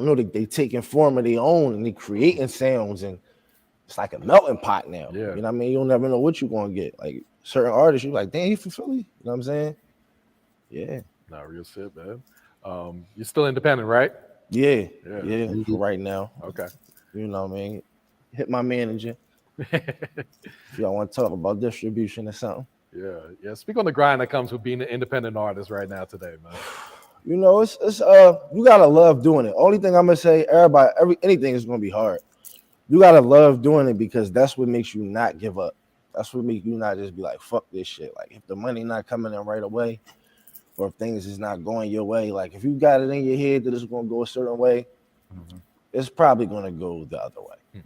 know, they taking form of their own and they creating sounds, and it's like a melting pot now. Yeah. You know what I mean? You'll never know what you're going to get. Like, certain artists, you're like, damn, you from Philly? You know what I'm saying? Yeah. Not real shit, man. You're still independent, right? Yeah. For right now. Okay. You know what I mean? Hit my manager. If y'all want to talk about distribution or something. Yeah. Speak on the grind that comes with being an independent artist right now today, man. It's you gotta love doing it. Only thing I'm gonna say, anything is gonna be hard. You gotta love doing it because that's what makes you not give up. That's what makes you not just be like, fuck this shit. Like, if the money not coming in right away, or if things is not going your way, like, if you got it in your head that it's gonna go a certain way, it's probably gonna go the other way.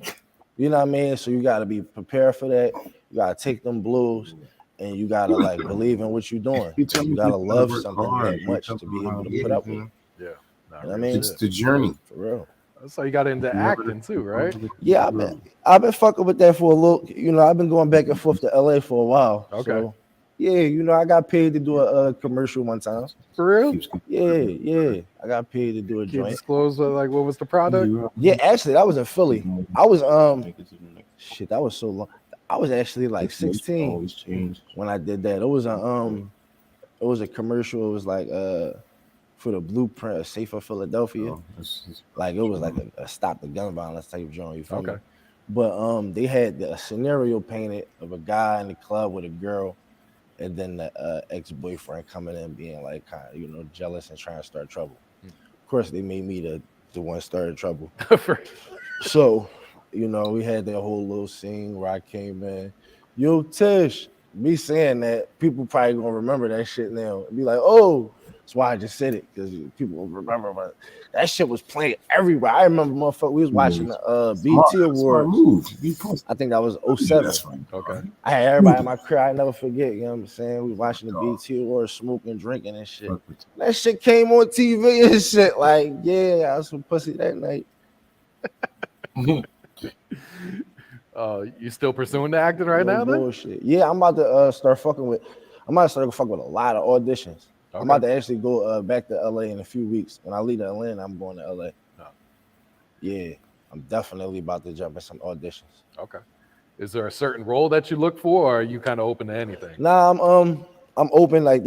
You know what I mean? So you got to be prepared for that. You got to take them blues, and you got to like believe in what you're doing. You got to love something that much to be able to put up with. Yeah. You know what I mean? It's the journey. For real. So you got into acting too, right? Yeah, I've been fucking with that for a little. I've been going back and forth to LA for a while. Okay. So, yeah, I got paid to do a commercial one time. For real? Yeah. I got paid to do a Can you joint. disclose like what was the product? Yeah, actually, that was in Philly. I was that was so long. I was actually like 16 when I did that. It was a commercial. It was like for the Blueprint of Safer Philadelphia. Like, it was like a stop the gun violence type joint. You feel me? But they had a scenario painted of a guy in the club with a girl, and then the ex-boyfriend coming in being like kind of jealous and trying to start trouble. Of course, they made me the one started trouble. So, we had that whole little scene where I came in, yo, Tish. Me saying that, people probably gonna remember that shit now and be like, oh, that's why I just said it, because people will remember. But that shit was playing everywhere. I remember, motherfucker, we was watching the BT Awards. I think that was 07. Okay. I had everybody in my crib. I never forget. You know what I'm saying? We was watching the BT Awards, smoking, drinking, and shit. That shit came on TV and shit. Like, yeah, I was some pussy that night. You still pursuing the acting right now? Bullshit. Yeah, I'm about to start fucking with a lot of auditions. Okay. I'm about to actually go back to LA in a few weeks. When I leave Atlanta, I'm going to LA. Oh. Yeah, I'm definitely about to jump in some auditions. Okay. Is there a certain role that you look for, or are you kind of open to anything? Nah, I'm open. Like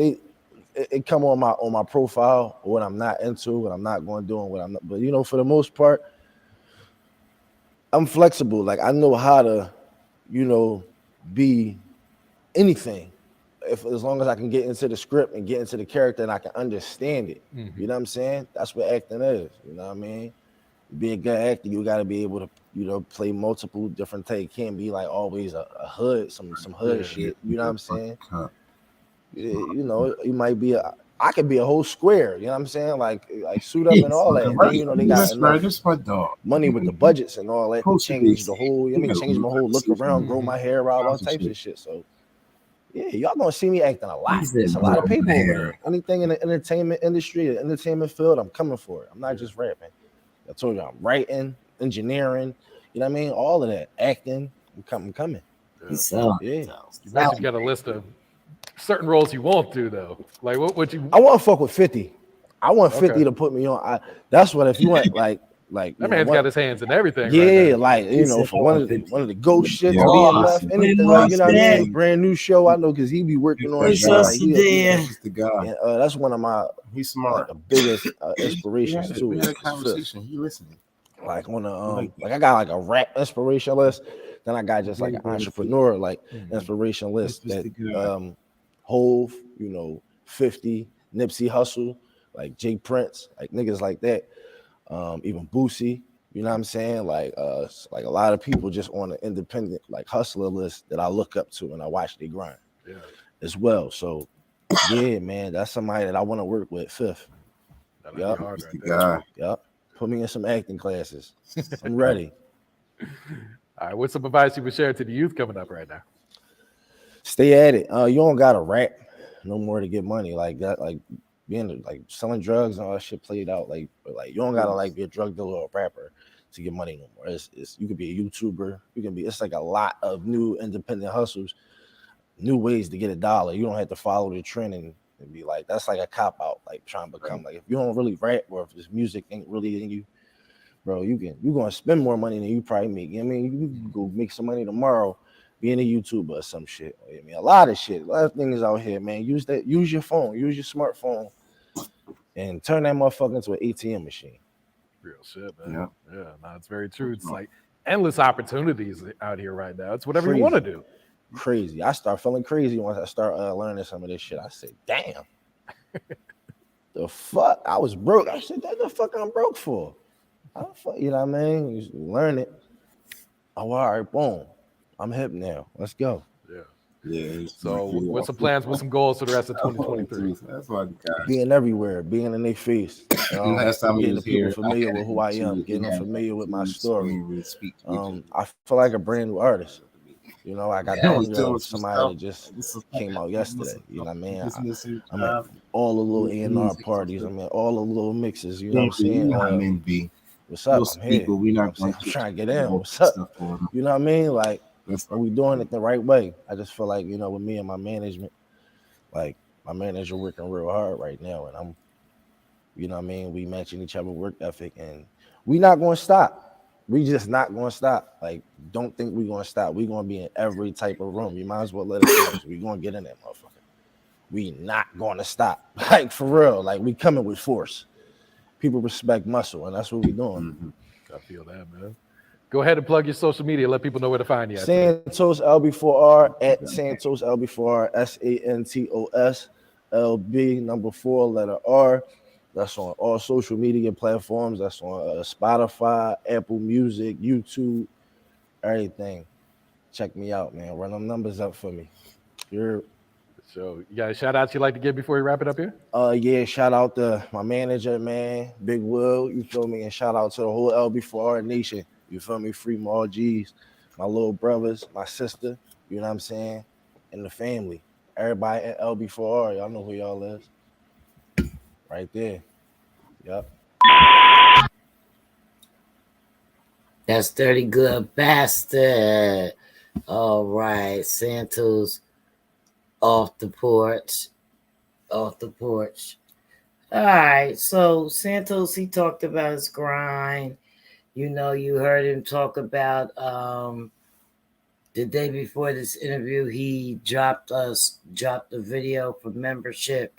it come on my profile, what I'm not into, what I'm not going to do, and what I'm not. But for the most part, I'm flexible. Like I know how to, be anything. As long as I can get into the script and get into the character and I can understand it. Mm-hmm. You know what I'm saying? That's what acting is. You know what I mean? Be a good actor, you got to be able to, play multiple different takes. Can't be like always a hood, some hood shit. You know what I'm saying? You might be I could be a whole square. You know what I'm saying? Like suit up and all that. And they got enough money with the budgets and all that to change the whole. Change my whole look around, grow my hair out, all types of shit. So. Yeah, y'all gonna see me acting a lot. There's a lot of people over there. Anything in the entertainment industry, the entertainment field, I'm coming for it. I'm not just rapping. I told you I'm writing, engineering, all of that. Acting, I'm coming. So, yeah. You basically got a list of certain roles you won't do though. Like what would you? I want to fuck with 50. I want 50 to put me on. That's what if you want like that man's got his hands in everything. Yeah, right for one of the ghost shit to be enough, anything like what I mean, brand new show. I know because he be working on it. He's the guy. And, that's one of my he's smart. The biggest inspirations too. Conversation, you listening? Like on like I got like a rap inspiration list. Then I got just like an entrepreneur inspiration list that Hove, 50, Nipsey Hussle, like Jay Prince, like niggas like that. Even Boosie, you know what I'm saying? Like a lot of people just on the independent hustler list that I look up to and I watch they grind as well. So yeah, man, that's somebody that I want to work with. Fifth. Yep. Put me in some acting classes. I'm ready. All right, what's some advice you would share to the youth coming up right now? Stay at it. You don't gotta rap no more to get money like that. Like being selling drugs and all that shit played out. Like you don't gotta be a drug dealer or a rapper to get money no more. It's you could be a YouTuber. It's like a lot of new independent hustles, new ways to get a dollar. You don't have to follow the trend and be like that's like a cop out. Like trying to become if you don't really rap or if this music ain't really in you, bro, you're gonna spend more money than you probably make. You can go make some money tomorrow being a YouTuber or some shit. A lot of shit. A lot of things out here, man. Use your phone, use your smartphone, and turn that motherfucker into an ATM machine. Real shit, man. Yeah, no, it's very true. It's like endless opportunities out here right now. It's whatever you want to do. Crazy. I start feeling crazy once I start learning some of this shit. I say, damn. The fuck? I was broke. I said, that the fuck I'm broke for? You know what I mean? You learn it. Oh, all right, boom. I'm hip now. Let's go. Yeah. So, what's some plans? What's some goals for the rest of 2023? That's what I got. Being everywhere, being in their face. Last time getting people familiar with who I am, getting them familiar with my story. I feel like a brand new artist. I got somebody that just came out yesterday. You know what I mean? I'm at all the little A&R parties. I'm at all the little mixes. You know what I'm saying? What's up? I'm here. I'm trying to get in. What's up? You know what I mean? Like, are we doing it the right way? I just feel like, with me and my management, like my manager working real hard right now. And I'm, we matching each other work ethic and we not going to stop. We just not going to stop. Like, don't think we're going to stop. We're going to be in every type of room. You might as well let us know. We're going to get in that motherfucker. We not going to stop. Like, for real. Like, we coming with force. People respect muscle, and that's what we're doing. I feel that, man. Go ahead and plug your social media. Let people know where to find you. Santos LB4R at Santos LB4R, SANTOS LB number 4 letter R. That's on all social media platforms. That's on Spotify, Apple Music, YouTube, everything. Check me out, man. Run them numbers up for me. So you got a shout out you'd like to give before you wrap it up here? Yeah, shout out to my manager, man, Big Will, you feel me? And shout out to the whole LB4R Nation. You feel me? Free Maul G's, my little brothers, my sister, you know what I'm saying? And the family. Everybody at LB4R, y'all know who y'all is. Right there. Yep. That's Dirty Good Bastard. All right, Santos off the porch. All right, so Santos, he talked about his grind. You know, you heard him talk about the day before this interview, he dropped a video for membership.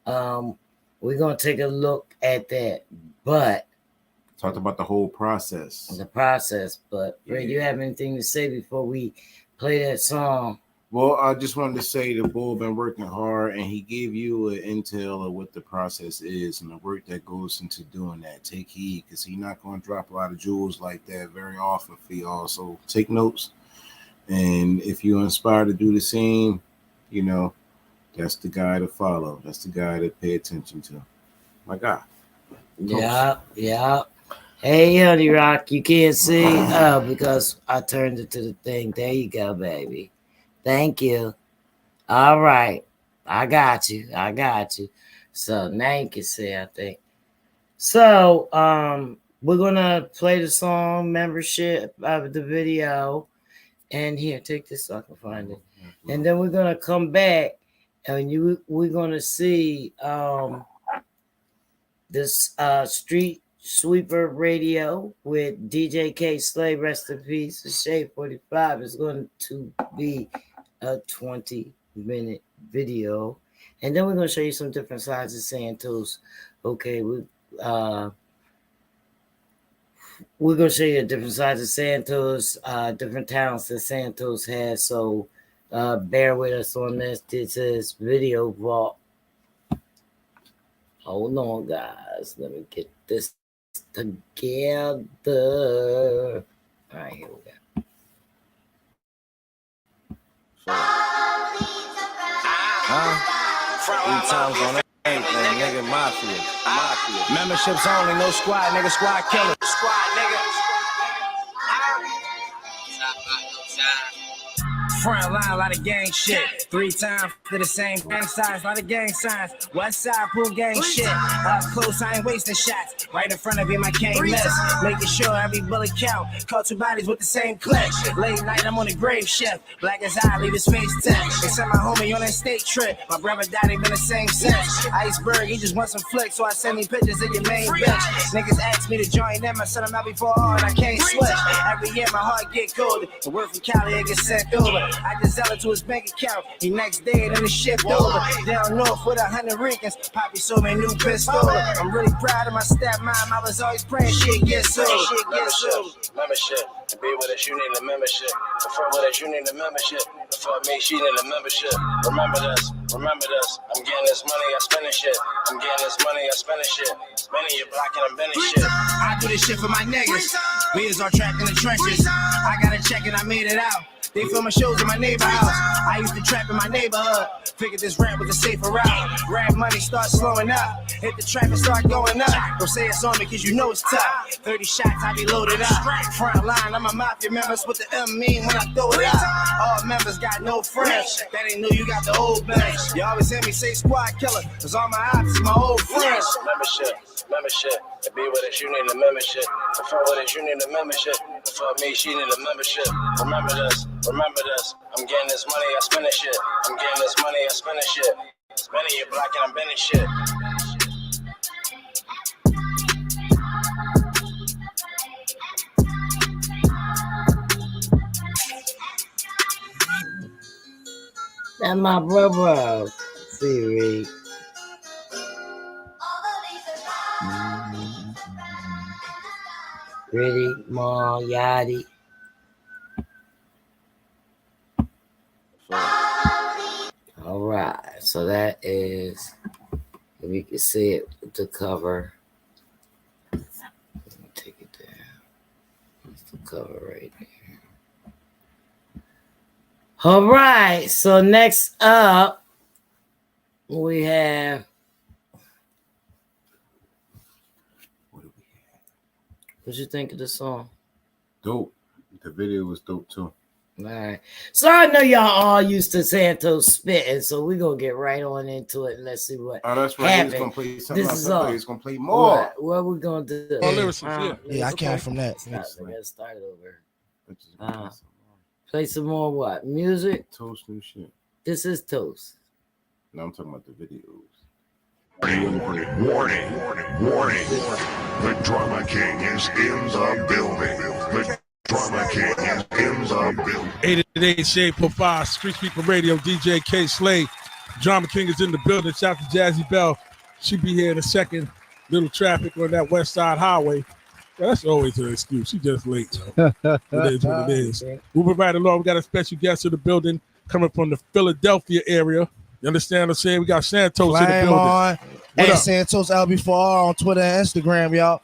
We're gonna take a look at that, but talked about the whole process. But Ray, do you have anything to say before we play that song? Well, I just wanted to say the bull been working hard, and he gave you an intel of what the process is and the work that goes into doing that. Take heed, because he's not going to drop a lot of jewels like that very often for y'all. So take notes, and if you're inspired to do the same, you know, that's the guy to follow. That's the guy to pay attention to. My God. Yeah. Hey, Honey Rock, you can't see because I turned it to the thing. There you go, baby. Thank you. All right. I got you. So now you can see, I think. So we're gonna play the song Membership of the video. And here, take this so I can find it. And then we're gonna come back and we're gonna see this Street Sweeper Radio with DJ K Slay, rest in peace. The Shade 45 is going to be a 20-minute video, and then we're going to show you some different sides of Santos. Okay, we're going to show you different sides of Santos, different talents that Santos has. So bear with us on this. This is Video Vault. Hold on, guys. Let me get this together. All right, here we go. Three times on everything, nigga, mafia. Memberships only, no squad, nigga, squad killer. Squad, nigga. Front line, a lot of gang shit. 3 times for the same gang size, a lot of gang signs. West side, pool gang shit. Up close, I ain't wasting shots. Right in front of him, I can't miss. Making sure every bullet count. Caught 2 bodies with the same clip. Late night, I'm on the grave shift. Black as I, leave his face tip. They sent my homie on that state trip. My brother died, ain't been the same since. Iceberg, he just wants some flicks, so I send me pictures of your main bitch. Niggas ask me to join them, I sent them out before hard, I can't switch. Every year, my heart get colder. The word from Cali, it gets sent over. I just sell it to his bank account. He next day, then it's shipped over. Down north with 100 Ricans. Poppy sold me a new pistol. I'm really proud of my stepmom. I was always praying shit get sold. Membership. To be with us, you need a membership. To fuck with us, you need a membership. To fuck me, she need a membership. Remember this. I'm getting this money, I spend this shit. Spending your block and I'm bending shit. I do this shit for my niggas. We is all trapped in the trenches. I got a check and I made it out. They film my shows in my neighbor house. I used to trap in my neighborhood. Figured this rap was a safer route. Rap money start slowing up. Hit the trap and start going up. Don't say it's on me cause you know it's tough. 30 shots, I be loaded up. Front line, I'm a mafia member. What the M mean when I throw it up? All members got no friends. That ain't new, you got the old bench. You always hear me say squad killer. Cause all my ops is my old friends. Membership. To be with us, you need a membership. To fuck with us, you need a membership. To fuck me, she need a membership. Remember this. I'm getting this money, I spend this shit. Spending your block and I'm bending shit. That's my brother, Siri. Gritty, Ma, Yachty. All right, so that is, if you can see it with the cover. Let me take it down. That's the cover right there. All right, so next up, we have. What do we have? What you think of the song? Dope. The video was dope too. All right. So I know y'all all used to Santos spitting, so we're gonna get right on into it and let's see what Oh, that's right. He's happened. gonna play something. This is all. He's gonna play more. What we gonna do? Oh, lyrics, yeah. Yeah, I came from that. Stop. I gotta start it over. Which is Play some more what? Music? Toast new shit. This is Toast. No, I'm talking about the videos. Warning. The Drama King is in the building. The Drama King is in the building. 888 Shade for 5, Street People Radio, DJ K Slade. Drama King is in the building. Shout out to Jazzy Bell. She be here in a second. Little traffic on that West Side Highway. Well, that's always an excuse. She just late. So it is what it is. Moving right along, we got a special guest in the building coming from the Philadelphia area. You understand what I'm saying? We got Santos in the Flame building. on. What At up? Santos LB4R on Twitter and Instagram, y'all.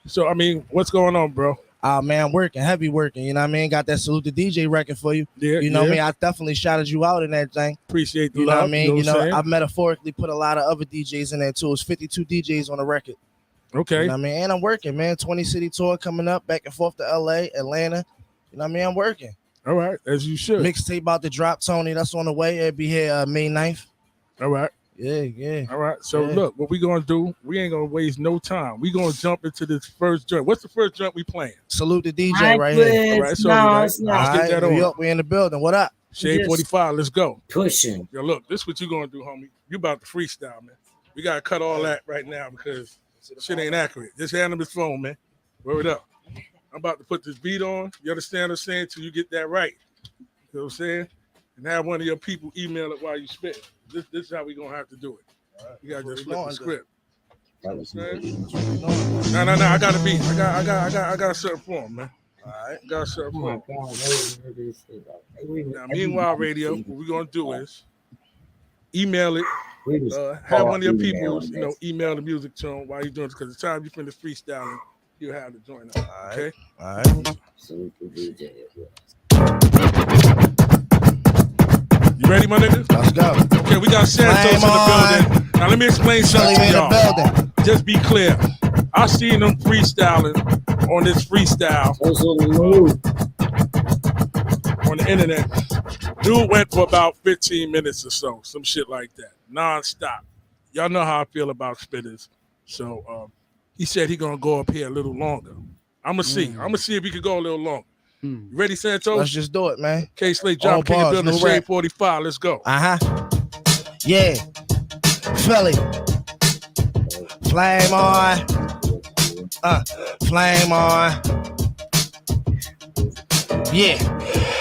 So, I mean, what's going on, bro? Man, working, heavy working. You know what I mean? Got that Salute the DJ record for you. Yeah, You know what I yeah. mean? I definitely shouted you out in that thing. Appreciate the You know love. what I mean? You what I'm know, saying? I metaphorically put a lot of other DJs in there too. It's 52 DJs on the record. Okay. You know what I mean? And I'm working, man. 20 city tour coming up, back and forth to LA, Atlanta. You know what I mean? I'm working. All right, as you should. Mixtape about to drop, Tony. That's on the way. It'll be here May 9th. All right. Yeah. All right. So Yeah. look, what we gonna do? We ain't gonna waste no time. We gonna jump into this first joint. What's the first joint we playing? Salute the DJ right here. All right, so right. it's All Let's get right, that New on. York, we in the building. What up? Shade Yes. 45. Let's go. Pushing. Yo, look, this what you gonna do, homie. You about to freestyle, man. We gotta cut all that right now because shit ain't accurate. Just hand him his phone, man. Word up. I'm about to put this beat on. You understand what I'm saying? Till you get that right. You know what I'm saying? And have one of your people email it while you spit. This is how we gonna have to do it. You gotta just flip the script. You know what I'm saying? No. I got a beat. I got a certain form, man. All right. I got a certain form. Now, meanwhile, radio, what we're gonna do is email it. Have one of your people, email the music to them while you're doing it. Because the time you finish freestyling, you'll have to join up. Okay. All right. Salute the DJ. You ready, my niggas? Let's go. Okay, we got Santos in Flame the on. building. Now let me explain Philly something to in the y'all. building. Just be clear. I seen them freestyling on this freestyle on the internet. Dude went for about 15 minutes or so, some shit like that, non-stop. Y'all know how I feel about spitters. So he said he gonna go up here a little longer. I'm gonna see. I'm gonna see if he can go a little longer. You ready, Santos? Let's just do it, man. K Slade, Drop All King bars, building no Shade rap. 45. Let's go. Yeah. Philly. Flame on. Flame on. Yeah.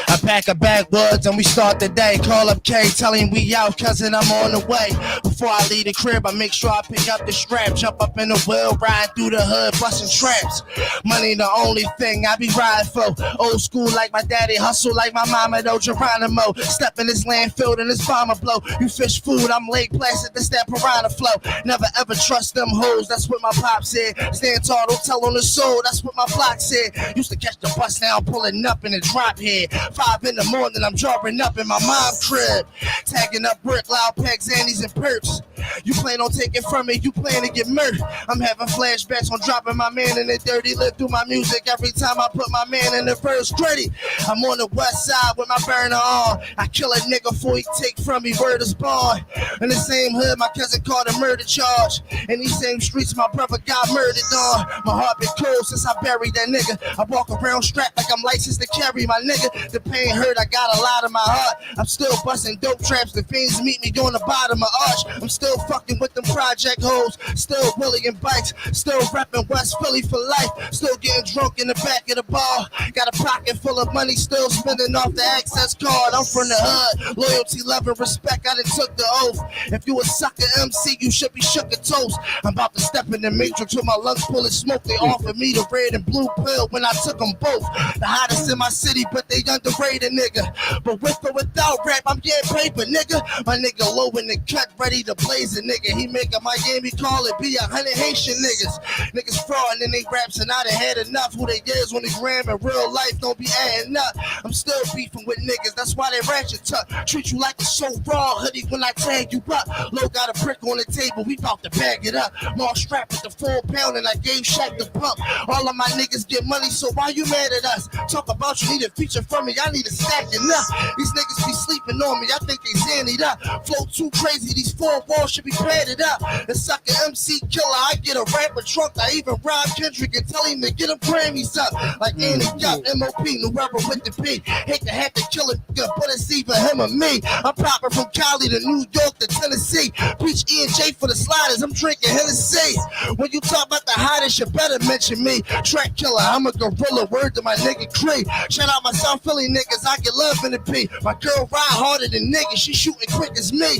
I pack a backwoods and we start the day. Call up K, tell him we out, cousin, I'm on the way. Before I leave the crib, I make sure I pick up the strap. Jump up in the wheel, ride through the hood, busting straps. Money the only thing I be riding for. Old school like my daddy, hustle like my mama, though, Geronimo. Step in this landfill and this bomber blow. You fish food, I'm Lake Placid, this that piranha flow. Never ever trust them hoes, that's what my pop said. Stand tall, don't tell on the soul, that's what my block said. Used to catch the bus, now I'm pulling up in the drop head. 5 in the morning, I'm dropping up in my mom's crib. Tagging up brick, loud pegs, Annies, and perks. You plan on taking from me, you plan to get murdered. I'm having flashbacks on dropping my man in the dirty. Live through my music every time I put my man in the first credit. I'm on the west side with my burner on. I kill a nigga before he take from me, word is born. In the same hood, my cousin caught a murder charge. In these same streets, my brother got murdered on. My heart been closed since I buried that nigga. I walk around strapped like I'm licensed to carry my nigga. The pain hurt, I got a lot in my heart. I'm still busting dope traps. The fiends meet me on the bottom of arch. I'm still still fucking with them project hoes, still willing bikes, still repping West Philly for life, still getting drunk in the back of the bar. Got a pocket full of money, still spending off the access card. I'm from the hood, loyalty, love, and respect. I done took the oath. If you a sucker MC, you should be shook and toast. I'm about to step in the matrix with my lungs full of smoke. They offered me the red and blue pill when I took them both. The hottest in my city, but they underrated, nigga. But with or without rap, I'm getting paper, nigga. My nigga low in the cut, ready to blaze it, nigga. He make a Miami call it, be 100 Haitian niggas. Niggas fraud and they raps and I done had enough. Who they is when they gram in real life don't be adding up. I'm still beefing with niggas, that's why they ratchet tuck. Treat you like a so raw hoodie when I tag you up. Low got a brick on the table, we bout to bag it up. More strap with the 4 pound and I gave Shaq the pump. All of my niggas get money, so why you mad at us? Talk about you need a feature from me, I need a stack enough. These niggas be sleeping on me, I think they zannied up. Flow too crazy, these 4 walls should be padded up. And sucker MC killer, I get a rapper drunk. I even rob Kendrick and tell him to get him Grammys up. Like Andy Yup, MOP, new rapper with the P. Hate to have to kill a nigga, but it's either him or me. I'm popping from Cali to New York to Tennessee. Preach E&J for the sliders, I'm drinking Hennessy. When you talk about the hottest, you better mention me. Track killer, I'm a gorilla, word to my nigga Cree. Shout out my South Philly niggas, I get love in the P. My girl ride harder than niggas, she shooting quick as me.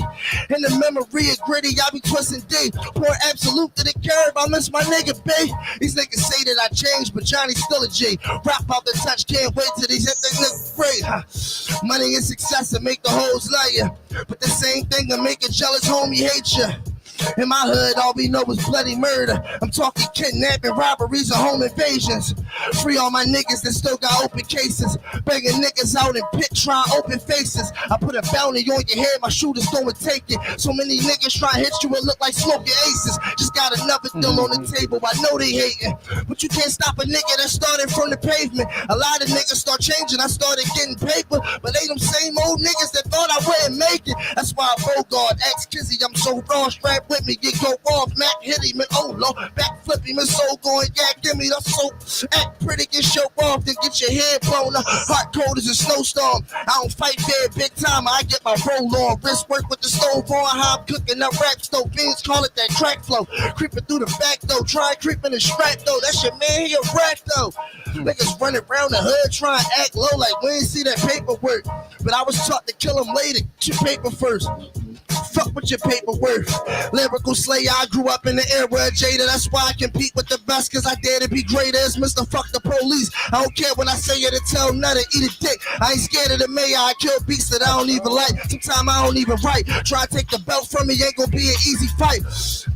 In the memory of gritty, I be twisting D. Pour absolute to the curb, I miss my nigga B. These niggas say that I changed, but Johnny's still a G. Rap out the touch, can't wait till these hit they look great. Money and success will make the hoes love you, but the same thing will make a jealous homie hate you. In my hood, all we know is bloody murder. I'm talking kidnapping, robberies, and home invasions. Free all my niggas that still got open cases. Banging niggas out in pit, trying open faces. I put a bounty on your head, my shooters don't take it. So many niggas try to hit you, it look like smoking aces. Just got another deal on the table, I know they hating. But you can't stop a nigga that started from the pavement. A lot of niggas start changing, I started getting paper. But they them same old niggas that thought I wouldn't make it. That's why I Bogart, X-Kizzy, I'm so raw, strapped with me, get go off, Mac hit him and Olo, back flip him and soul going, yeah, give me the soap. Act pretty, get show off, then get your head blown up. Hot cold as a snowstorm. I don't fight fair, big time, I get my roll on. Wrist work with the stove on, how I'm cooking up rap stove. Beans call it that crack flow. Creeping through the back though, try creeping the strap though. That's your man, he a rat though. Niggas running around the hood trying to act low like we ain't see that paperwork. But I was taught to kill him later, get your paper first. Fuck with your paperwork. Lyrical slayer, I grew up in the era of Jada. That's why I compete with the best, cause I dare to be greater as Mr. Fuck the Police. I don't care when I say it to tell nothing, eat a dick. I ain't scared of the mayor, I kill beats that I don't even like. Sometimes I don't even write. Try to take the belt from me, ain't gonna be an easy fight.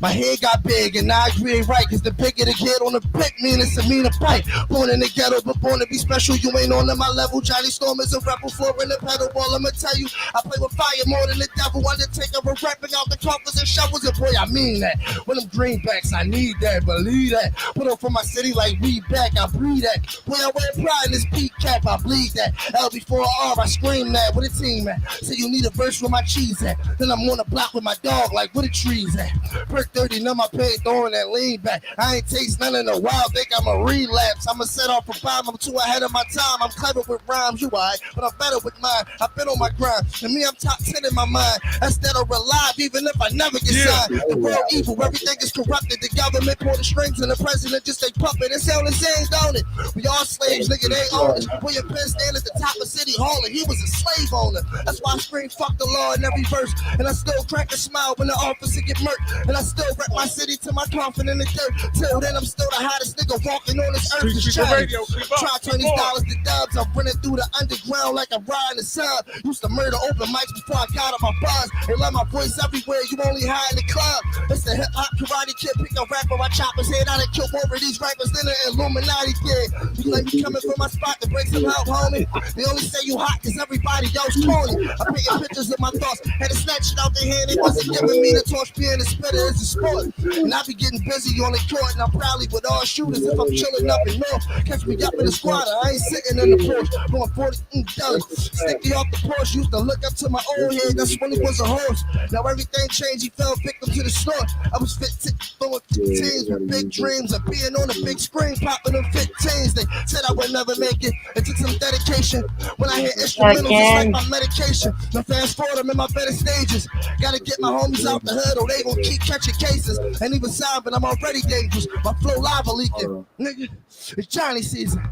My head got big and I agree right, cause the bigger the kid on the pick, mean it's a meaner pipe. Born in the ghetto, but born to be special. You ain't on my level. Johnny Storm is a rebel, floor in the pedal ball. I'ma tell you, I play with fire more than the devil. Undertaker, we're rapping out the coffers and shovels, and boy, I mean that. When them greenbacks, I need that, believe that. Put up for my city like we back, I breathe that. Boy, I wear pride in this peak cap, I bleed that. L before R, I scream that. Where the team at? Say you need a verse where my cheese at. Then I'm on the block with my dog, like where the trees at? Perk 30, numb my pay, throwing that lean back. I ain't taste none in a while, think I'm a relapse. I'ma set off a bomb, I'm too ahead of my time. I'm clever with rhymes, you alright, but I'm better with mine. I've been on my grind, and me, I'm top 10 in my mind. That's that are alive, even if I never get signed. The world evil, everything is corrupted. The government pull the strings, and the president just a puppet. It sound the same, don't it? We all slaves, nigga, they own it. William Penn stand at the top of City Hall, and he was a slave owner. That's why I scream, fuck the law in every verse. And I still crack a smile when the officer get murked. And I still rep my city to my coffin in the dirt. Till then, I'm still the hottest nigga walking on this earth. Just try to turn these dollars to dubs. I'm running through the underground like I'm riding the sub. Used to murder open mics before I got on my buzz. They let my voice everywhere, you only hide in the club. It's the hip-hop karate kid, pick a rapper, I chop his head out and kill more of these rappers than the Illuminati kid. You like me coming from my spot to break some out, homie. They only say you hot cause everybody else corny. I'm painting pictures of my thoughts, had to snatch it out their hand. They wasn't giving me the torch, being a spitter is a sport. And I be getting busy on the court, and I'm proudly with all shooters if I'm chilling up in North. Catch me up in the squatter, I ain't sitting in the porch, going 40 deli. Sticky off the Porsche, used to look up to my old head, that's when he was a horse. Now everything changed, he fell victim to the snort. I was 15, throwing 15s with big dreams of being on a big screen, popping them 15s. They said I would never make it. It took some dedication. When I hear instrumentals, it's like my medication. Now fast forward, I'm in my better stages. Gotta get my homies out the hood or they gon' keep catching cases. Ain't even signed, but I'm already dangerous. My flow lava leaking. Nigga, it's Johnny season.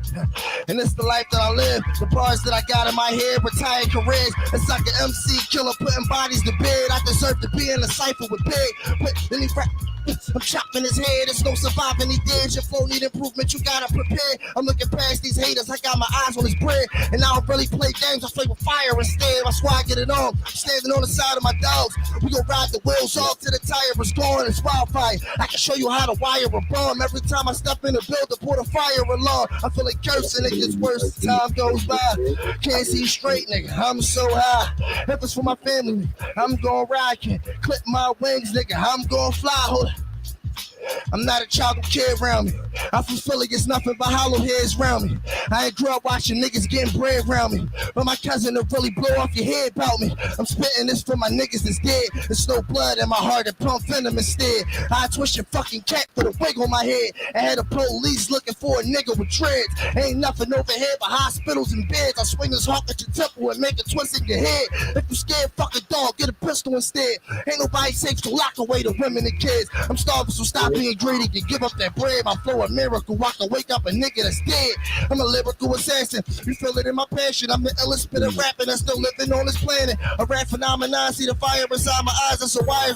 And it's the life that I live. The bars that I got in my head, retired careers. It's like an MC killer putting bodies to bed. I deserve to be in a cypher with Big. But then he I'm chopping his head, there's no surviving, he dead. Your flow need improvement, you gotta prepare. I'm looking past these haters, I got my eyes on his bread. And I don't really play games, I play with fire instead. My squad get it on, standing on the side of my dogs. We gon' ride the wheels off till the tire is gone. It's wildfire, I can show you how to wire a bomb. Every time I step in the building, pour the fire alarm. I feel like cursing, it gets worse as time goes by. Can't see straight, nigga, I'm so high. If it's for my family, I'm gon' ride. Can't clip my wings, nigga, I'm gon' fly. Hold. I'm not a chocolate kid around me. I'm from Philly, it's nothing but hollow heads around me. I ain't grew up watching niggas getting bread around me. But my cousin will really blow off your head about me. I'm spitting this for my niggas that's dead. There's no blood in my heart that pump venom instead. I twist your fucking cat with a wig on my head. I had the police looking for a nigga with dreads. Ain't nothing over here but hospitals and beds. I swing this hawk at your temple and make a twist in your head. If you scared, fuck a dog, get a pistol instead. Ain't nobody safe to lock away the women and kids. I'm starving, so stop being greedy. You give up that bread, my flow a miracle. I can wake up a nigga that's dead. I'm a lyrical assassin. You feel it in my passion. I'm the illest spit of rapping that's still living on this planet. A rap phenomenon. See the fire inside my eyes. That's a wire.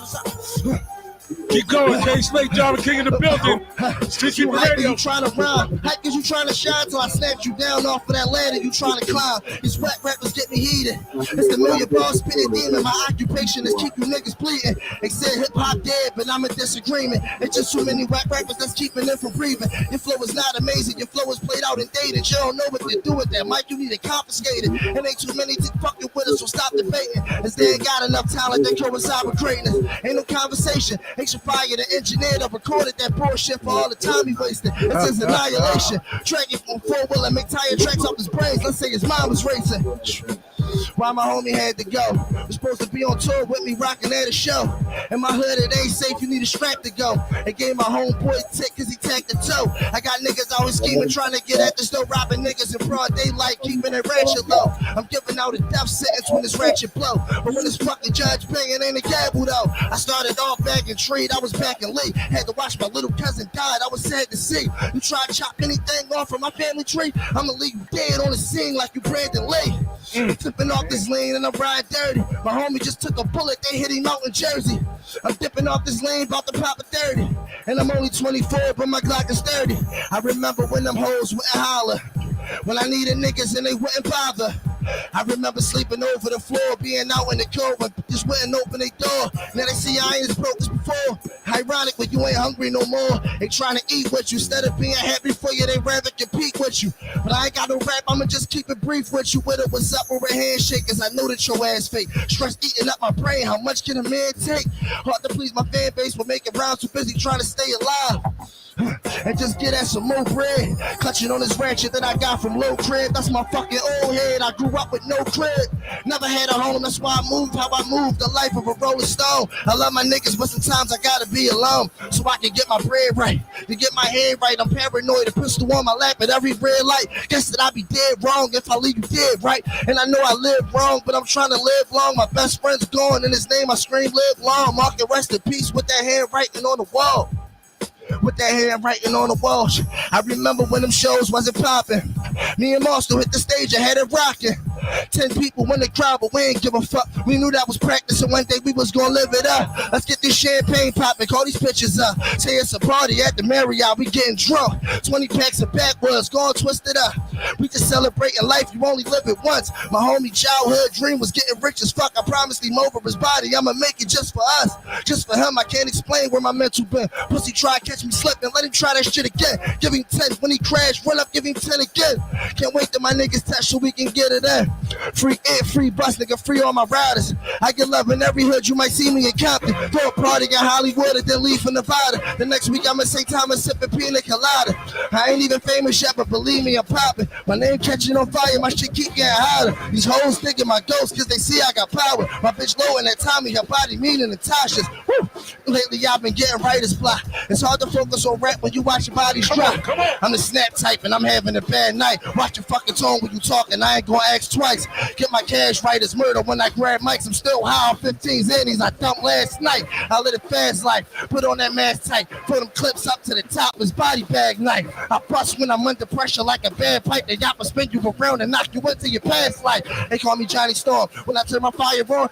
Keep going, K. Slate, Drama King in the building. Stitching You hype radio. you trying to rhyme. Hype cause you trying to shine till I snapped you down off of that ladder you trying to climb. These whack rappers get me heated. It's the million ball spinning demon. My occupation is keep you niggas bleeding. They said hip hop dead, but I'm in disagreement. It's just too many whack rappers that's keeping them from breathing. Your flow is not amazing. Your flow is played out and dated. You don't know what to do with that mic. You need it confiscated. And ain't too many to fucking with us, so stop debating. Cause they ain't got enough talent. They coincide with greatness. Ain't no conversation. Ain't your fire, the engineer that recorded that bullshit for all the time he wasted. It's his annihilation. Tracking from 4-wheel and make tire tracks off his brains. Let's say his mind was racing. Why my homie had to go. You're supposed to be on tour with me rocking at a show. In my hood it ain't safe, you need a strap to go. They gave my homeboy a tick cause he tagged the toe. I got niggas always scheming trying to get at the store, robbing niggas in broad daylight, keeping it ratchet low. I'm giving out a death sentence when this ratchet blow. But when this fucking judge banging ain't a gavel though. I started off back in trade, I was back in Lee. Had to watch my little cousin die, I was sad to see. You try to chop anything off from my family tree, I'ma leave you dead on the scene like you Brandon Lee. Flipping off this lane and I'm riding dirty. My homie just took a bullet, they hit him out in Jersey. I'm dipping off this lane, about to pop a 30. And I'm only 24, but my Glock is 30. I remember when them hoes wouldn't holler. When I needed niggas and they wouldn't bother. I remember sleeping over the floor, being out in the cold, but just wouldn't open their door. Now they see I ain't as broke as before. Ironic when you ain't hungry no more. They trying to eat with you. Instead of being happy for you, they rather compete with you. But I ain't got no rap, I'ma just keep it brief with you. With it, what's up with a handshake, cause I know that your ass fake. Stress eating up my brain, how much can a man take? Hard to please my fan base, but making rounds too busy trying to stay alive. And just get at some more bread. Clutching on this ratchet that I got from low crib. That's my fucking old head. I grew up with no crib. Never had a home, that's why I moved how I moved. The life of a rolling stone. I love my niggas, but sometimes I gotta be alone. So I can get my bread right. To get my head right, I'm paranoid. A pistol on my lap at every red light. Guess that I'd be dead wrong if I leave you dead right. And I know I live wrong, but I'm trying to live long. My best friend's gone, in his name I scream live long. Mark it rest in peace with that handwriting on the wall. With that handwriting on the wall. I remember when them shows wasn't popping. Me and Marshall hit the stage and had it rocking. 10 people in the crowd, but we ain't give a fuck. We knew that was practice, and one day we was gonna live it up. Let's get this champagne popping, call these pictures up. Say it's a party at the Marriott, we getting drunk. 20 packs of backwoods, going twisted up. We just celebrating life, you only live it once. My homie childhood dream was getting rich as fuck. I promised him over his body, I'ma make it just for us. Just for him, I can't explain where my mental been. Pussy try to catch me slipping, let him try that shit again. Give him 10, when he crash, run up, give him 10 again. Can't wait till my niggas test so we can get it in. Free air, free bus, nigga, free all my riders. I get love in every hood, you might see me in Compton. Throw a party in Hollywood and then leave for Nevada. The next week I'm in St. Thomas sipping pina colada. I ain't even famous yet, but believe me, I'm popping. My name catching on fire, my shit keep getting hotter. These hoes thinking my ghost, cause they see I got power. My bitch low in that Tommy, her body mean in Natasha's. Woo. Lately I've been getting writer's block. It's hard to focus on rap when you watch your bodies drop. I'm the snap type and I'm having a bad night. Watch your fucking tone when you talking, I ain't gonna ask twice. twice. Get my cash right as murder when I grab mics. I'm still high on 15 Zannies I dumped last night. I lit it fast life, put on that mask tight, put them clips up to the top, his body bag knife. I bust when I'm under pressure like a bad pipe. They got to spin you around and knock you into your past life. They call me Johnny Storm when I turn my fire on.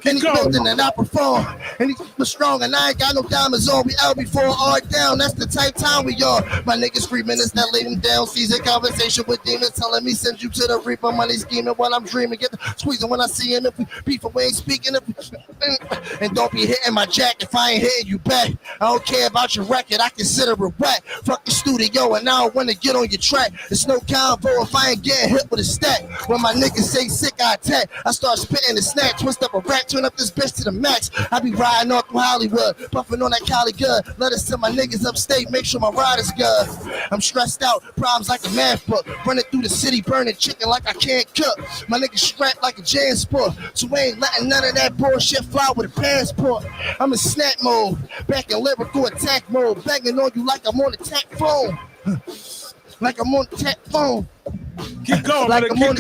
Any building that I perform, and he was strong, and I ain't got no diamonds on. We out before art down. That's the type time we are. My niggas screaming, it's that lay them down. Season conversation with demons, telling me send you to the reaper. Money scheming while I'm dreaming. Get the squeezing when I see him. If we beef, we ain't speaking. And don't be hitting my jack if I ain't hitting you back. I don't care about your record. I consider it whack. Fuck the studio, and I don't want to get on your track. It's no convo if I ain't getting hit with a stack. When my niggas say sick, I attack. I start spitting the snack. Twist up a rack, turn up this bitch to the max. I be riding off through Hollywood, puffing on that Cali good. Let us send my niggas upstate, make sure my rider's good. I'm stressed out, problems like a math book. Running through the city, burning chicken like I can't cook. My niggas strapped like a JanSport, so we ain't letting none of that bullshit fly with a passport. I'm in snap mode, back in lyrical attack mode, banging on you like I'm on the tech phone. Like I'm on the tech phone. Keep going, like keep going.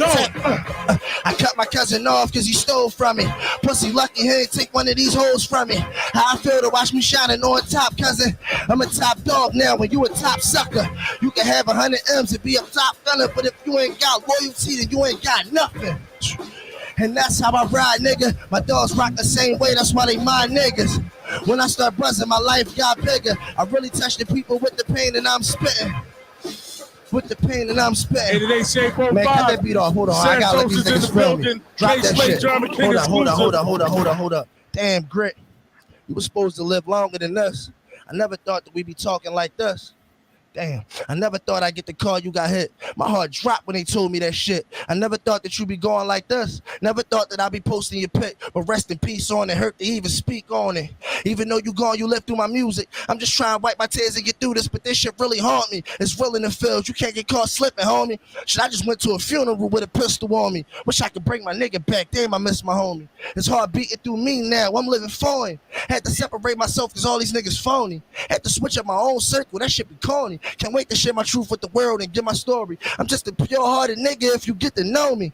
I cut my cousin off because he stole from me. Pussy lucky he ain't take one of these hoes from me. How I feel to watch me shining on top, cousin. I'm a top dog now. When you a top sucker, you can have 100 M's and be a top gunner, but if you ain't got loyalty, then you ain't got nothing. And that's how I ride, nigga. My dogs rock the same way, that's why they my niggas. When I start buzzing, my life got bigger. I really touch the people with the pain and I'm spitting. With the pain and I'm spitting. And they say, man, cut that beat off. Hold on, I gotta let these niggas feel me. Drop that shit. Hold up. Damn, Grit. You were supposed to live longer than us. I never thought that we'd be talking like this. Damn, I never thought I'd get the call you got hit. My heart dropped when they told me that shit. I never thought that you'd be going like this. Never thought that I'd be posting your pic. But rest in peace on it, hurt to even speak on it. Even though you gone, you lived through my music. I'm just trying to wipe my tears and get through this, but this shit really haunt me. It's real in the field, you can't get caught slipping, homie. Shit, I just went to a funeral with a pistol on me. Wish I could bring my nigga back, damn, I miss my homie. His heart beating through me now, I'm living foreign. Had to separate myself cause all these niggas phony. Had to switch up my own circle, that shit be corny. Can't wait to share my truth with the world and get my story. I'm just a pure-hearted nigga if you get to know me.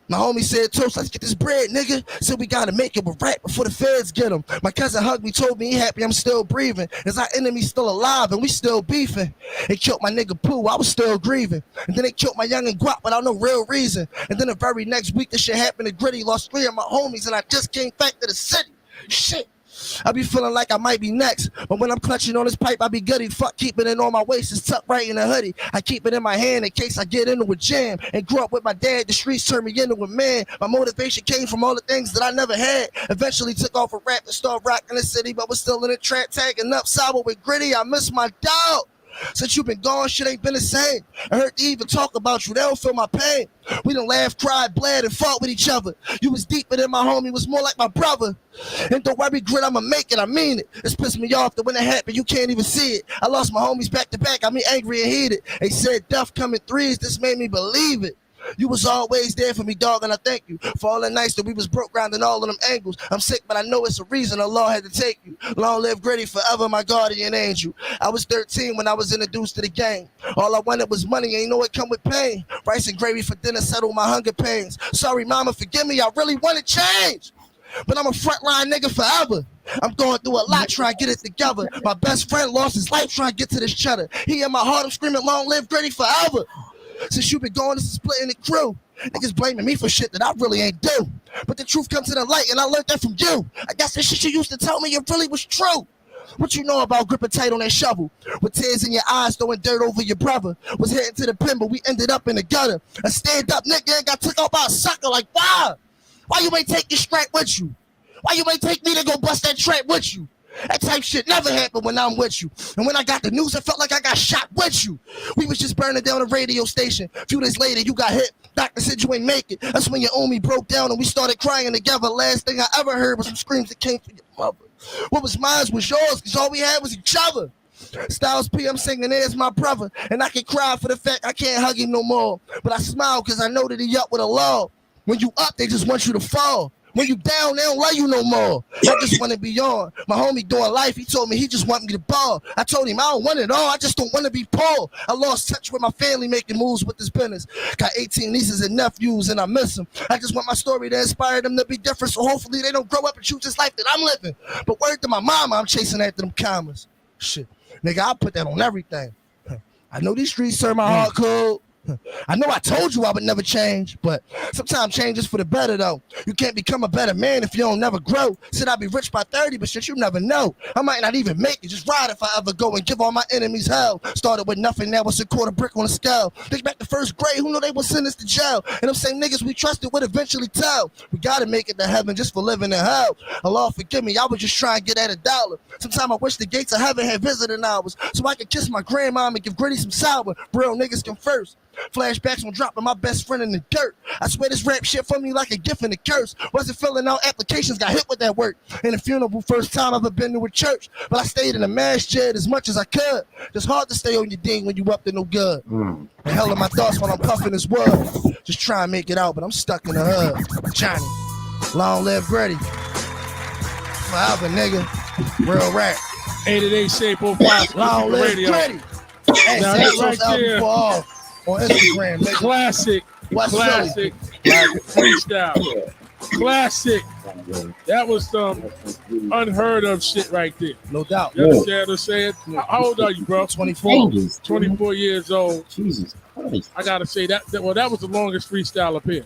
My homie said, Toast, let's get this bread, nigga. Said we gotta make it with rap before the feds get him. My cousin hugged me, told me he happy I'm still breathing. As our enemy still alive and we still beefing. They killed my nigga Pooh, I was still grieving. And then they killed my young and Guap without no real reason. And then the very next week, this shit happened to Gritty. Lost 3 of my homies and I just came back to the city. Shit. I be feeling like I might be next, but when I'm clutching on this pipe, I be goody. Fuck keeping it on my waist, it's tucked right in the hoodie. I keep it in my hand in case I get into a jam. And grew up with my dad, the streets turned me into a man. My motivation came from all the things that I never had. Eventually took off a rap and started rocking the city, but was still in the track tagging up Sabo with Gritty. I miss my dog. Since you been gone, shit ain't been the same. I heard they even talk about you, they don't feel my pain. We done laughed, cried, bled, and fought with each other. You was deeper than my homie, was more like my brother. And don't worry, Grit, I'ma make it, I mean it. It's pissed me off that when it happened, you can't even see it. I lost my homies back to back, I mean angry and heated. They said death come in threes, this made me believe it. You was always there for me, dog, and I thank you for all the nights that we was broke grinding all of them angles. I'm sick, but I know it's a reason the law had to take you. Long live Gritty forever, my guardian angel. I was 13 when I was introduced to the game. All I wanted was money, ain't know it come with pain. Rice and gravy for dinner settled my hunger pains. Sorry, mama, forgive me, I really wanted change. But I'm a frontline nigga forever. I'm going through a lot trying to get it together. My best friend lost his life trying to get to this cheddar. He in my heart, I'm screaming, long live Gritty forever. Since you been gone, this is splitting the crew. Niggas blaming me for shit that I really ain't do. But the truth comes to the light and I learned that from you. I guess the shit you used to tell me it really was true. What you know about gripping tight on that shovel? With tears in your eyes, throwing dirt over your brother. Was heading to the pen, but we ended up in the gutter. A stand-up nigga and got took out by a sucker. Like, why? Why you ain't take your strap with you? Why you ain't take me to go bust that trap with you? That type shit never happened when I'm with you. And when I got the news, it felt like I got shot with you. We was just burning down a radio station. A few days later, you got hit. Doctor said you ain't make it. That's when your Omi broke down and we started crying together. Last thing I ever heard was some screams that came from your mother. What was mine was yours, because all we had was each other. Styles P, I'm singing, there's my brother. And I can cry for the fact I can't hug him no more. But I smile because I know that he up with a law. When you up, they just want you to fall. When you down, they don't love you no more. I just want to be on. My homie doing life, he told me he just want me to ball. I told him I don't want it all, I just don't want to be poor. I lost touch with my family making moves with this business. Got 18 nieces and nephews and I miss them. I just want my story to inspire them to be different, so hopefully they don't grow up and choose this life that I'm living. But word to my mama, I'm chasing after them commas. Shit, nigga, I'll put that on everything. I know these streets serve my heart code. I know I told you I would never change, but sometimes change is for the better though. You can't become a better man if you don't never grow. Said I'd be rich by 30, but shit, you never know. I might not even make it, just ride if I ever go and give all my enemies hell. Started with nothing, now it's a quarter brick on the scale. Think back to first grade, who knew they would send us to jail? And them same niggas we trusted would eventually tell. We gotta make it to heaven just for living in hell. Allah forgive me, I was just trying to get at $1. Sometimes I wish the gates of heaven had visiting hours, so I could kiss my grandma and give Gritty some sour. Real niggas come first. Flashbacks on dropping my best friend in the dirt. I swear this rap shit for me like a gift and a curse. Wasn't filling out applications, got hit with that work. In a funeral, first time I've ever been to a church. But I stayed in a masjid as much as I could. Just hard to stay on your ding when you up to no good. The hell of my thoughts when I'm puffing this wood. Just try and make it out, but I'm stuck in the hood. Johnny, long live Gritty. Forever, nigga. Real rap. 888 Shape 05 Long live Radio. Gritty. Hey, Now that's right Santos there. L4 on Instagram, nigga. Classic. West Classic. Freestyle. Classic. That was some unheard of shit right there. No doubt. You understand what I'm saying? How old are you, bro? 24. 24 years old. Jesus Christ. I gotta say that was the longest freestyle up here.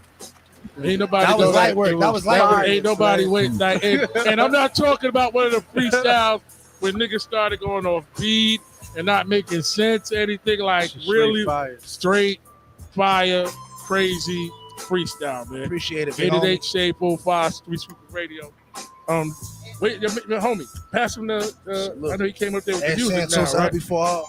Ain't nobody That was go light work. That was light work. Ain't nobody wait like and I'm not talking about one of the freestyles when niggas started going off beat and not making sense, anything like really straight fire, crazy freestyle, man. Appreciate it, 888 Shape 05 Street Sweeper Radio. Wait, your homie, pass him the. I know he came up there with the music Santos now, right? L4.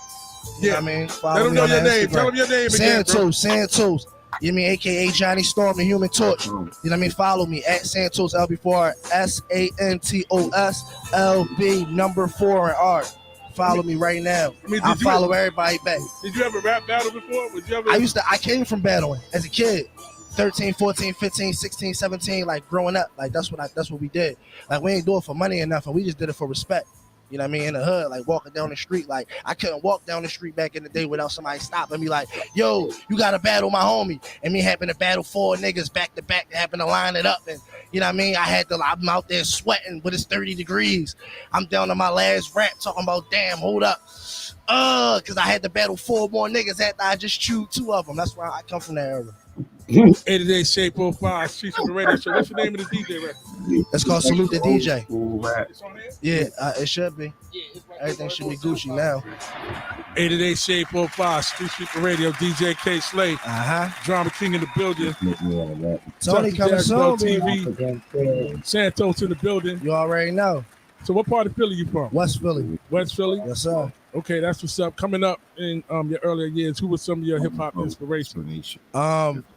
Yeah, I mean, let him know your name. Tell him your name again, bro. Santos. You know what I mean, aka Johnny Storm, the Human Torch. You know what I mean? Follow me at Santos LB4, SANTOS LB number 4 and R. Follow me right now. I follow everybody back. Did you ever rap battle before? Would you ever? I came from battling as a kid. 13, 14, 15, 16, 17, like growing up. Like that's what we did. Like we ain't do it for money or nothing. We just did it for respect. You know what I mean? In the hood, like walking down the street. Like I couldn't walk down the street back in the day without somebody stopping and be like, yo, you gotta battle my homie. And me having to battle 4 niggas back to back, having to line it up. And you know what I mean? I'm out there sweating, but it's 30 degrees. I'm down to my last rap talking about, damn, hold up. Cause I had to battle 4 more niggas after I just chewed 2 of them. That's why I come from that era. 888 Shape 05 Street Sweeper Radio Show. What's the name of the DJ record? It's called Salute the DJ. It's on there? Yeah, it should be. Everything should be Gucci now. 888 Shape 05 Street Sweeper Radio. DJ K Slay. Drama King in the building. Tony coming soon, TV. Santos in the building. You already know. So what part of Philly you from? West Philly. West Philly? Yes, sir. Okay, that's what's up. Coming up in your earlier years, who was some of your hip hop inspirations?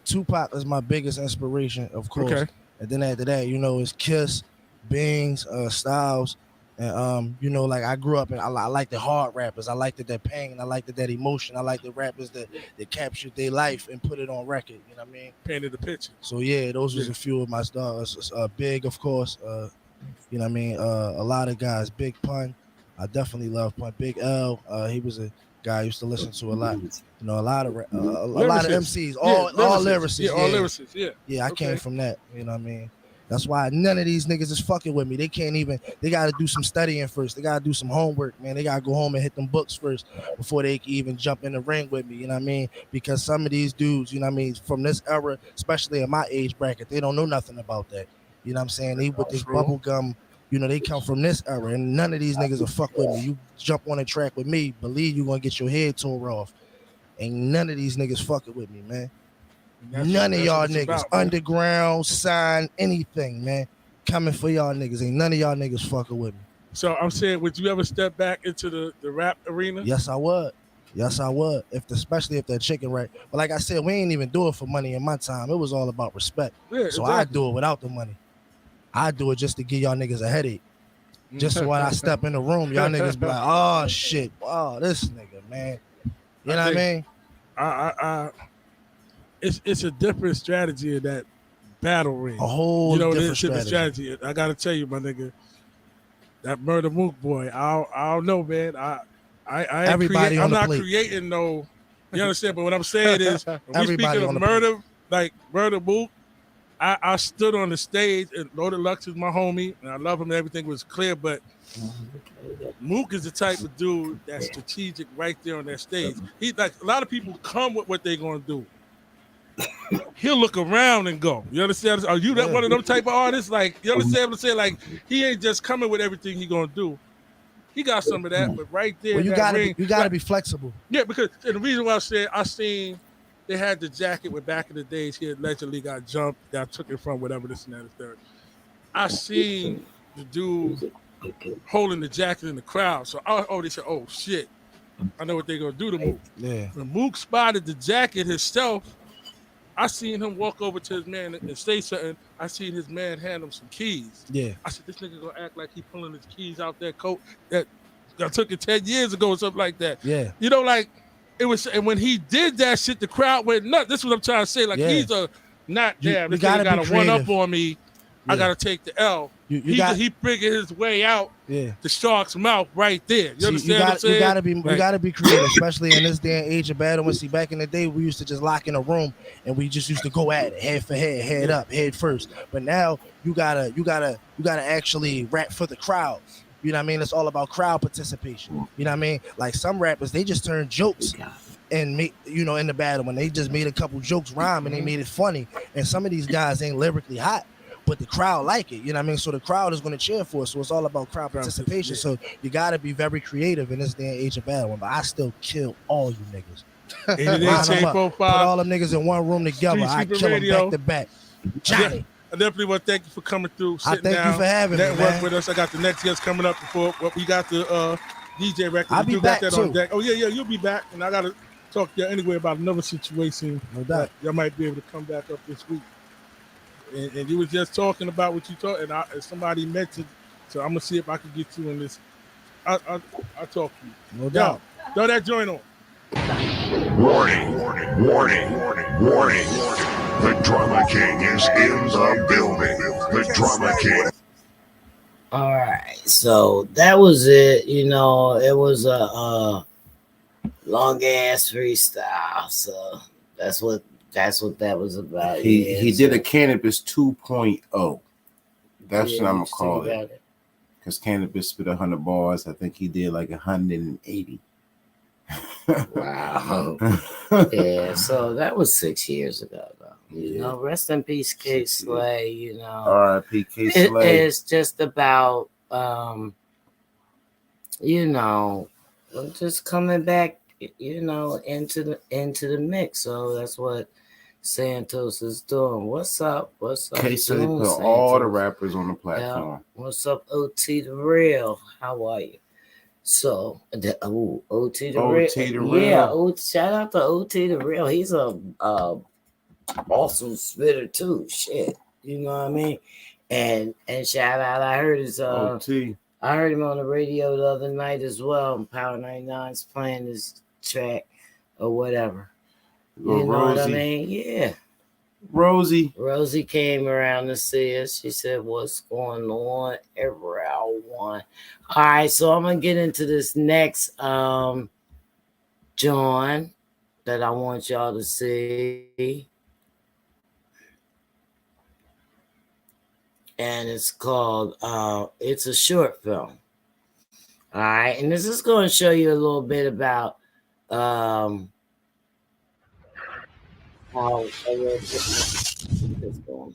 Tupac is my biggest inspiration, of course. Okay. And then after that, you know, it's Kiss, Beans, Styles, and you know, like I grew up and I like the hard rappers. I liked that pain. I liked that emotion. I like the rappers that captured their life and put it on record. You know what I mean? Painted the picture. So yeah, those was a few of my stars. Big, of course. You know what I mean? A lot of guys. Big Pun. I definitely love Pun. Big L. He was a guy I used to listen to a lot. You know, a lot of MCs. All lyricists. Yeah, all lyricists. Yeah. Yeah, I came from that. You know what I mean? That's why none of these niggas is fucking with me. They can't even. They got to do some studying first. They got to do some homework, man. They got to go home and hit them books first before they can even jump in the ring with me. You know what I mean? Because some of these dudes, you know what I mean, from this era, especially in my age bracket, they don't know nothing about that. You know what I'm saying? They with this bubble gum. You know, they come from this era, and none of these niggas will fuck with me. You jump on a track with me, believe you gonna get your head tore off. Ain't none of these niggas fucking with me, man. None of y'all niggas. Underground, sign, anything, man. Coming for y'all niggas. Ain't none of y'all niggas fucking with me. So I'm saying, would you ever step back into the rap arena? Yes, I would. Yes, I would. Especially if that chicken right. But like I said, we ain't even do it for money in my time. It was all about respect. Yeah, so exactly. I do it without the money. I do it just to give y'all niggas a headache. Just so when I step in the room, y'all niggas be like, oh shit, wow, this nigga, man. You know what I mean? It's a different strategy in that battle ring. A whole you know, different it's different strategy. I gotta tell you, my nigga, that Murder Mook boy. I don't know, man. Everybody on I'm the not plate. creating no. You understand? But what I'm saying is, when we Everybody speaking on of the plate. murder, like Murder Mook, I stood on the stage, and Loaded Lux is my homie, and I love him. And everything was clear, but Mook is the type of dude that's strategic right there on that stage. He like a lot of people come with what they're gonna do. He'll look around and go. You understand? Are you that one of them type of artists? Like, you understand what I'm saying? Like, he ain't just coming with everything he gonna do. He got some of that, but right there, Well, you that gotta ring, be, you gotta be flexible. yeah, because and the reason why I seen they had the jacket where back in the days he allegedly got jumped, got took it from whatever this and that and third. I seen the dude holding the jacket in the crowd. So they said, oh shit, I know what they're gonna do to Mook. Yeah. When Mook spotted the jacket himself, I seen him walk over to his man and say something. I seen his man hand him some keys. Yeah. I said, this nigga gonna act like he pulling his keys out that coat that I took it 10 years ago or something like that. Yeah. You know, like it was, and when he did that shit, the crowd went nuts. This is what I'm trying to say. Like he's a not damn. This nigga got a one up on me. I gotta take the L. He figured his way out. Yeah. The shark's mouth right there. You understand what I'm saying? You gotta be creative, especially in this day and age of battle. See, back in the day, we used to just lock in a room and we just used to go at it, head for head, head up, head first. But now you gotta actually rap for the crowd. You know what I mean? It's all about crowd participation. You know what I mean? Like some rappers, they just turn jokes and make, you know, in the battle when they just made a couple jokes rhyme and they made it funny. And some of these guys ain't lyrically hot, but the crowd like it. You know what I mean? So the crowd is going to cheer for us. So it's all about crowd participation. So you got to be very creative in this day and age of battle. But I still kill all you niggas. Line them up. Put all them niggas in one room together. I kill them back to back. Johnny. I definitely want to thank you for coming through. I thank you for having me, network man. with us. I got the next guest coming up before we got the DJ record. I'll be back got that too. on deck. Oh yeah, you'll be back, and I got to talk to you anyway about another situation. No doubt. Y'all might be able to come back up this week. And you was just talking about what you thought, and somebody mentioned. So I'm gonna see if I can get you in this. I'll talk to you. No doubt. Throw that joint on. Warning, warning, warning, warning, warning. The Drama King is in the building. The Drama King. All right, so that was it. You know, it was a long ass freestyle. So that's what that was about. He did a Cannabis 2.0. That's what I'm gonna call it. Because Cannabis spit 100 bars. I think he did like 180. Wow. Yeah, so that was 6 years ago, though. You know, rest in peace, K Slay. You know, R.I.P. K Slay. It's just about, you know, just coming back, you know, into the mix. So that's what Santos is doing. What's up? What's up? K Slay put all the rappers on the platform. Yeah. What's up, OT the Real? How are you? So, OT the Real. Yeah, shout out to OT the Real. He's a awesome spitter too. Shit, you know what I mean? And shout out, I heard his OT. I heard him on the radio the other night as well. Power 99's playing his track or whatever. You know what I mean? Yeah. Rosie came around to see us. She said, what's going on? Everyone. All right, so I'm gonna get into this next John that I want y'all to see. And it's called it's a short film. All right, and this is going to show you a little bit about how this going.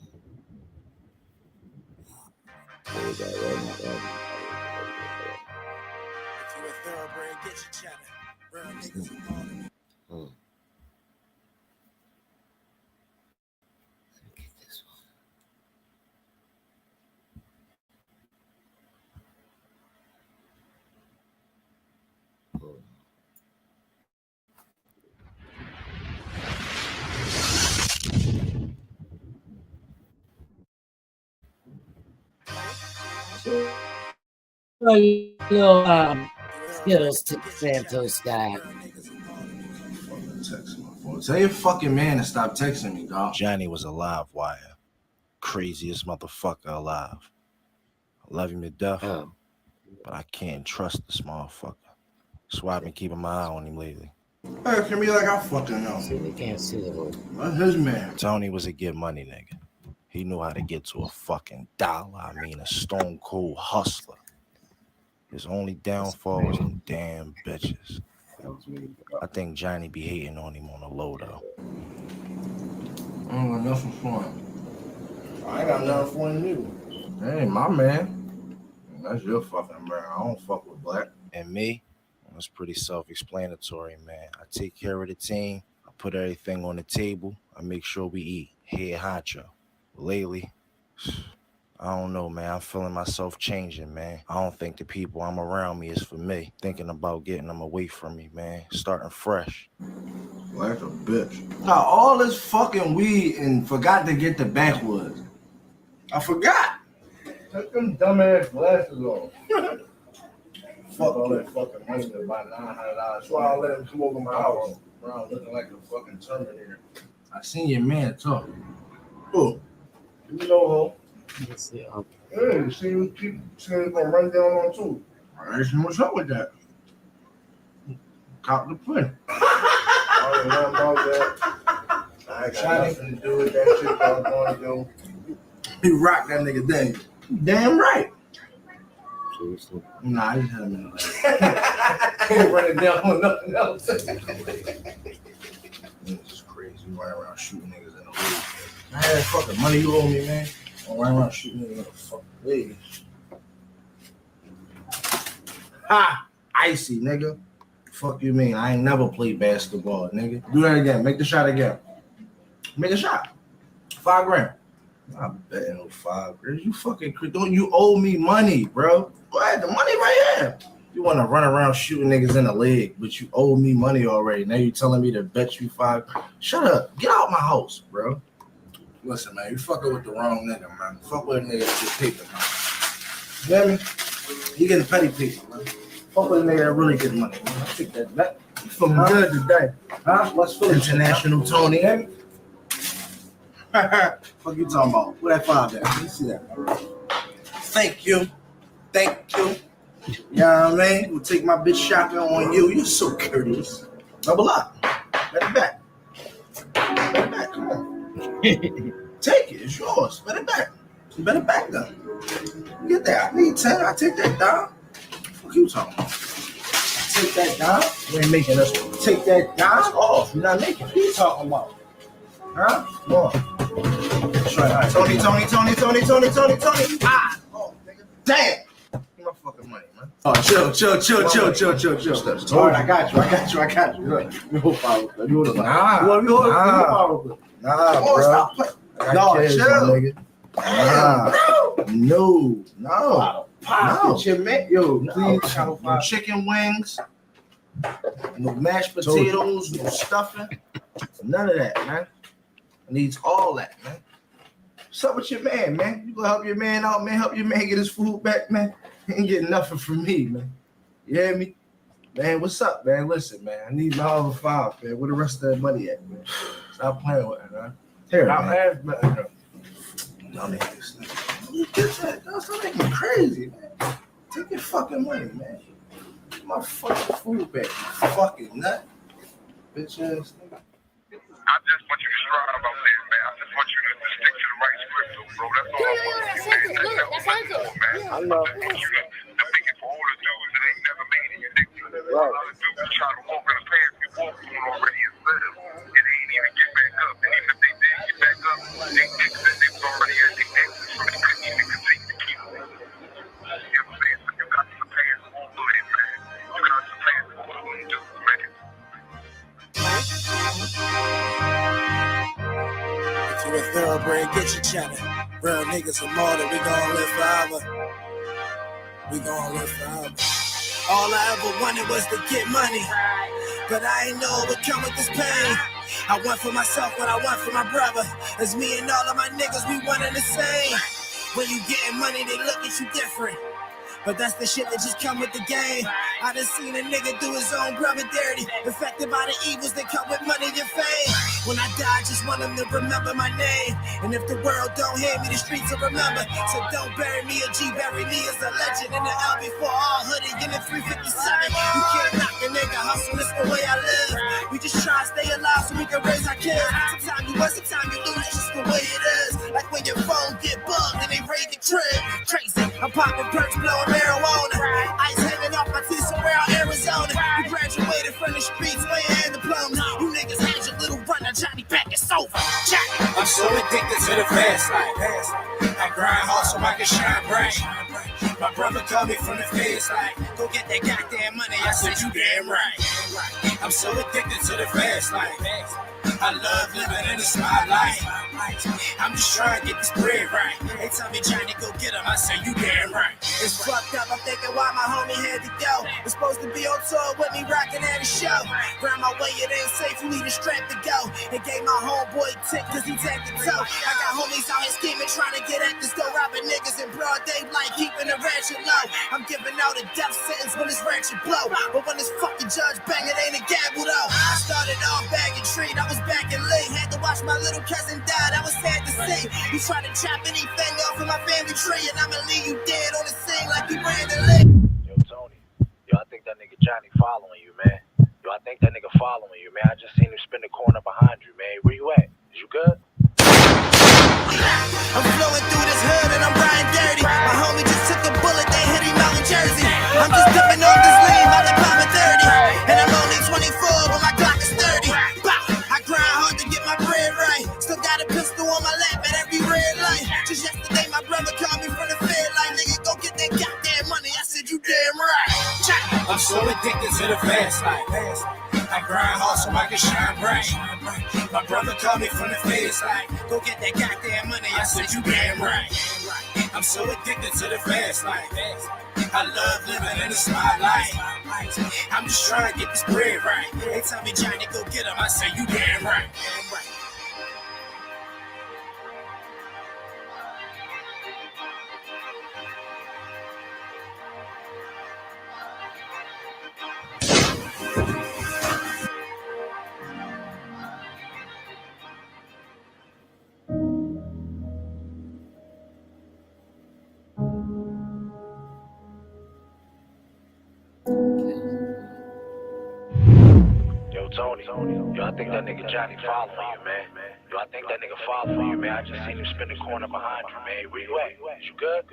Here we go. Skittles to Santos guy. Tell your fucking man to stop texting me, dog. Johnny was a live wire. craziest motherfucker alive. I love him to death, but I can't trust this motherfucker. That's why I've been keeping my eye on him lately. Hey, can be like I fucking know. See, we can't see the whole. That's his man. Tony was a get money nigga. He knew how to get to a fucking dollar. I mean, a stone cold hustler. His only downfall was them damn bitches. I think Johnny be hating on him on the low, though. I don't got nothing for him. I ain't got nothing for him either. That ain't my man. That's your fucking man. I don't fuck with Black. And me? That's pretty self-explanatory, man. I take care of the team. I put everything on the table. I make sure we eat. Head honcho. Lately, I don't know, man. I'm feeling myself changing, man. I don't think the people I'm around me is for me. Thinking about getting them away from me, man. Starting fresh. Like a bitch. Now, all this fucking weed and forgot to get the backwoods. I forgot. Take them dumbass glasses off. Fuck all that fucking money to buy $900. That's why I let him come over my house. Bro, looking like a fucking Terminator. I seen your man talk. Who? You know who? Yeah, you see him keep saying he's gonna run down on too. I asked him what's up with that. Cop the play. I don't know about that. I got nothing to do with that shit I was going to do. He rocked that nigga day. Damn right. Nah, I just had him in the leg. He ain't running down on nothing else. This is crazy. You running around shooting niggas in the league. I had fucking money you owe me, man. I'm running around shooting niggas in the fucking league. Ha! Icy, nigga. Fuck you mean? I ain't never played basketball, nigga. Do that again. Make the shot again. Make a shot. $5 grand. I'm betting on $5 grand. You fucking don't you owe me money, bro? Go ahead, the money right here. You want to run around shooting niggas in the leg, but you owe me money already. Now you telling me to bet you $5. Shut up. Get out my house, bro. Listen, man, you fucking with the wrong nigga, man. Fuck with a nigga that get paper, man. You hear me? You getting petty paper, man. Fuck with a nigga that really get money, man. I take that bet. You feeling good today. Huh? Let's feel International Tony, eh? Fuck you talking about? Where that $5 at? Let me see that, man. Thank you. Thank you. You know what I mean? We'll take my bitch shopping on you. You're so courteous. Double up. Bet it back. Bet it back. Come on. Take it. It's yours. Bet it back. You better back then. Get that. I need 10. I take that down. What you talking about? Take that down. You ain't making us take that down off. You're not making it. What you talking about? Huh? Come on. That's right. Tony. Ah! Oh, nigga. Damn! Give my fucking money, man. Oh, chill. All right, I got you. You hold power. You hold power. Nah, bro. Stop playing. No, chill. No. Get your man. Yo, please. No chicken wings. No mashed potatoes. No stuffing. None of that, man. Needs all that, man. What's up with your man, man? You gonna help your man out, man? Help your man get his food back, man? He ain't getting nothing from me, man. You hear me? Man, what's up, man? Listen, man, I need my other $5, man. Where the rest of that money at, man? Stop playing with it, man. Here, man. Y'all make this nigga. Get that. Stop making me crazy, man. Take your fucking money, man. Get my fucking food back, you fucking nut. Bitch ass nigga. I just want you to strive out there, man. I just want you to stick to the right script, bro. That's all I want you, man. That's all man. I want you to make it for all the dudes that ain't never made it. You think a lot of dudes try to walk in the path you walked on already and failed. And they ain't even get back up. And even if they did get back up, they think that they was already at the exit, so they couldn't even continue to keep it. You know what I'm saying? So you got to pass all of it, man. You got to pass all of them dudes, man. If you're a thoroughbred, get your chatter. Real niggas are martyr, we gon' live forever. All I ever wanted was to get money, but I ain't know it would come with this pain. I want for myself what I want for my brother. It's me and all of my niggas, we one and the same. When you getting money, they look at you different. But that's the shit that just come with the game. I done seen a nigga do his own brother dirty, affected by the evils that come with money and fame. When I die, just want them to remember my name. And if the world don't hear me, the streets will remember. So don't bury me a G, bury me as a legend. In the L before all hoodie, in the 357. You can't knock a nigga, hustle, it's the way I live. We just try to stay alive so we can raise our kids. Sometimes you win, sometimes you lose, it's just the way it is. Like when your phone get bugged and they raid the crib. Crazy, I'm popping perks, blowing marijuana. Ice hanging off my teeth somewhere out Arizona. We graduated from the streets, way in diploma. You niggas had your little run, now Johnny back is over. I'm so addicted to the fast life. I grind hard so I can shine bright. My brother called me from the feds like, go get that goddamn money. I said, you damn right. I'm so addicted to the fast life. I love living in the spotlight. I'm just trying to get this bread right. They tell me, Johnny, go get him. I say, you damn right. It's fucked up, I'm thinking why my homie had to go. It's supposed to be on tour with me rocking at a show. Round my way, it ain't safe, you need a strap to go. It gave my homeboy a tick cause he tagged the toe. I got homies out here scheming, trying to get at this dough. Robbing niggas in broad daylight, keeping the ratchet low. I'm giving out a death sentence when this ratchet blow. But when this fucking judge bang, it ain't a gavel though. I started off bagging treat, I was back in late. Had to watch my little cousin die, that was sad to see. You try to chop anything off of my family tree, and I'ma leave you dead on the scene like you Brandon Lee. Yo, Tony. Yo, I think that nigga Johnny following you, man. Yo, I think that nigga following you, man. I just seen him spin the corner behind you, man. Where you at? Is you good? I'm flowing through this hood and I'm riding dirty. My homie just took a bullet, they hit him out in Jersey. I'm just dipping off this lane by the power 30. And I'm only 24, but my clock is 30. I grind hard to get my bread right. Still got a pistol on my lap at every red light. Just yesterday, my brother called me from the fed like, nigga, go get that goddamn money. I said, you damn right. I'm so addicted to the fast life. I grind hard so I can shine bright. My brother called me from the feds like, go get that goddamn money. I said, you damn right. I'm so addicted to the fast life. I love living in the spotlight. I'm just trying to get this bread right. They tell me, Johnny, go get him. I say, you damn right. Yo, Tony. Yo, I think that nigga Johnny following you, man. Yo, I think that nigga following you, man. I just seen him spin the corner behind you, man. Where you at? Is you good?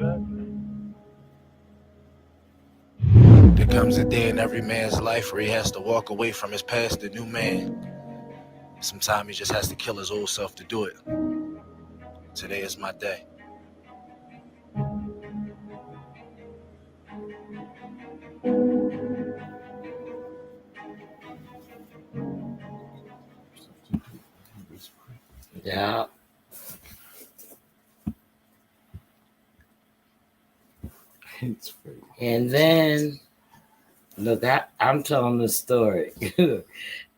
There comes a day in every man's life where he has to walk away from his past, the new man. Sometimes he just has to kill his old self to do it. Today is my day. Yeah. And then, look, I'm telling the story.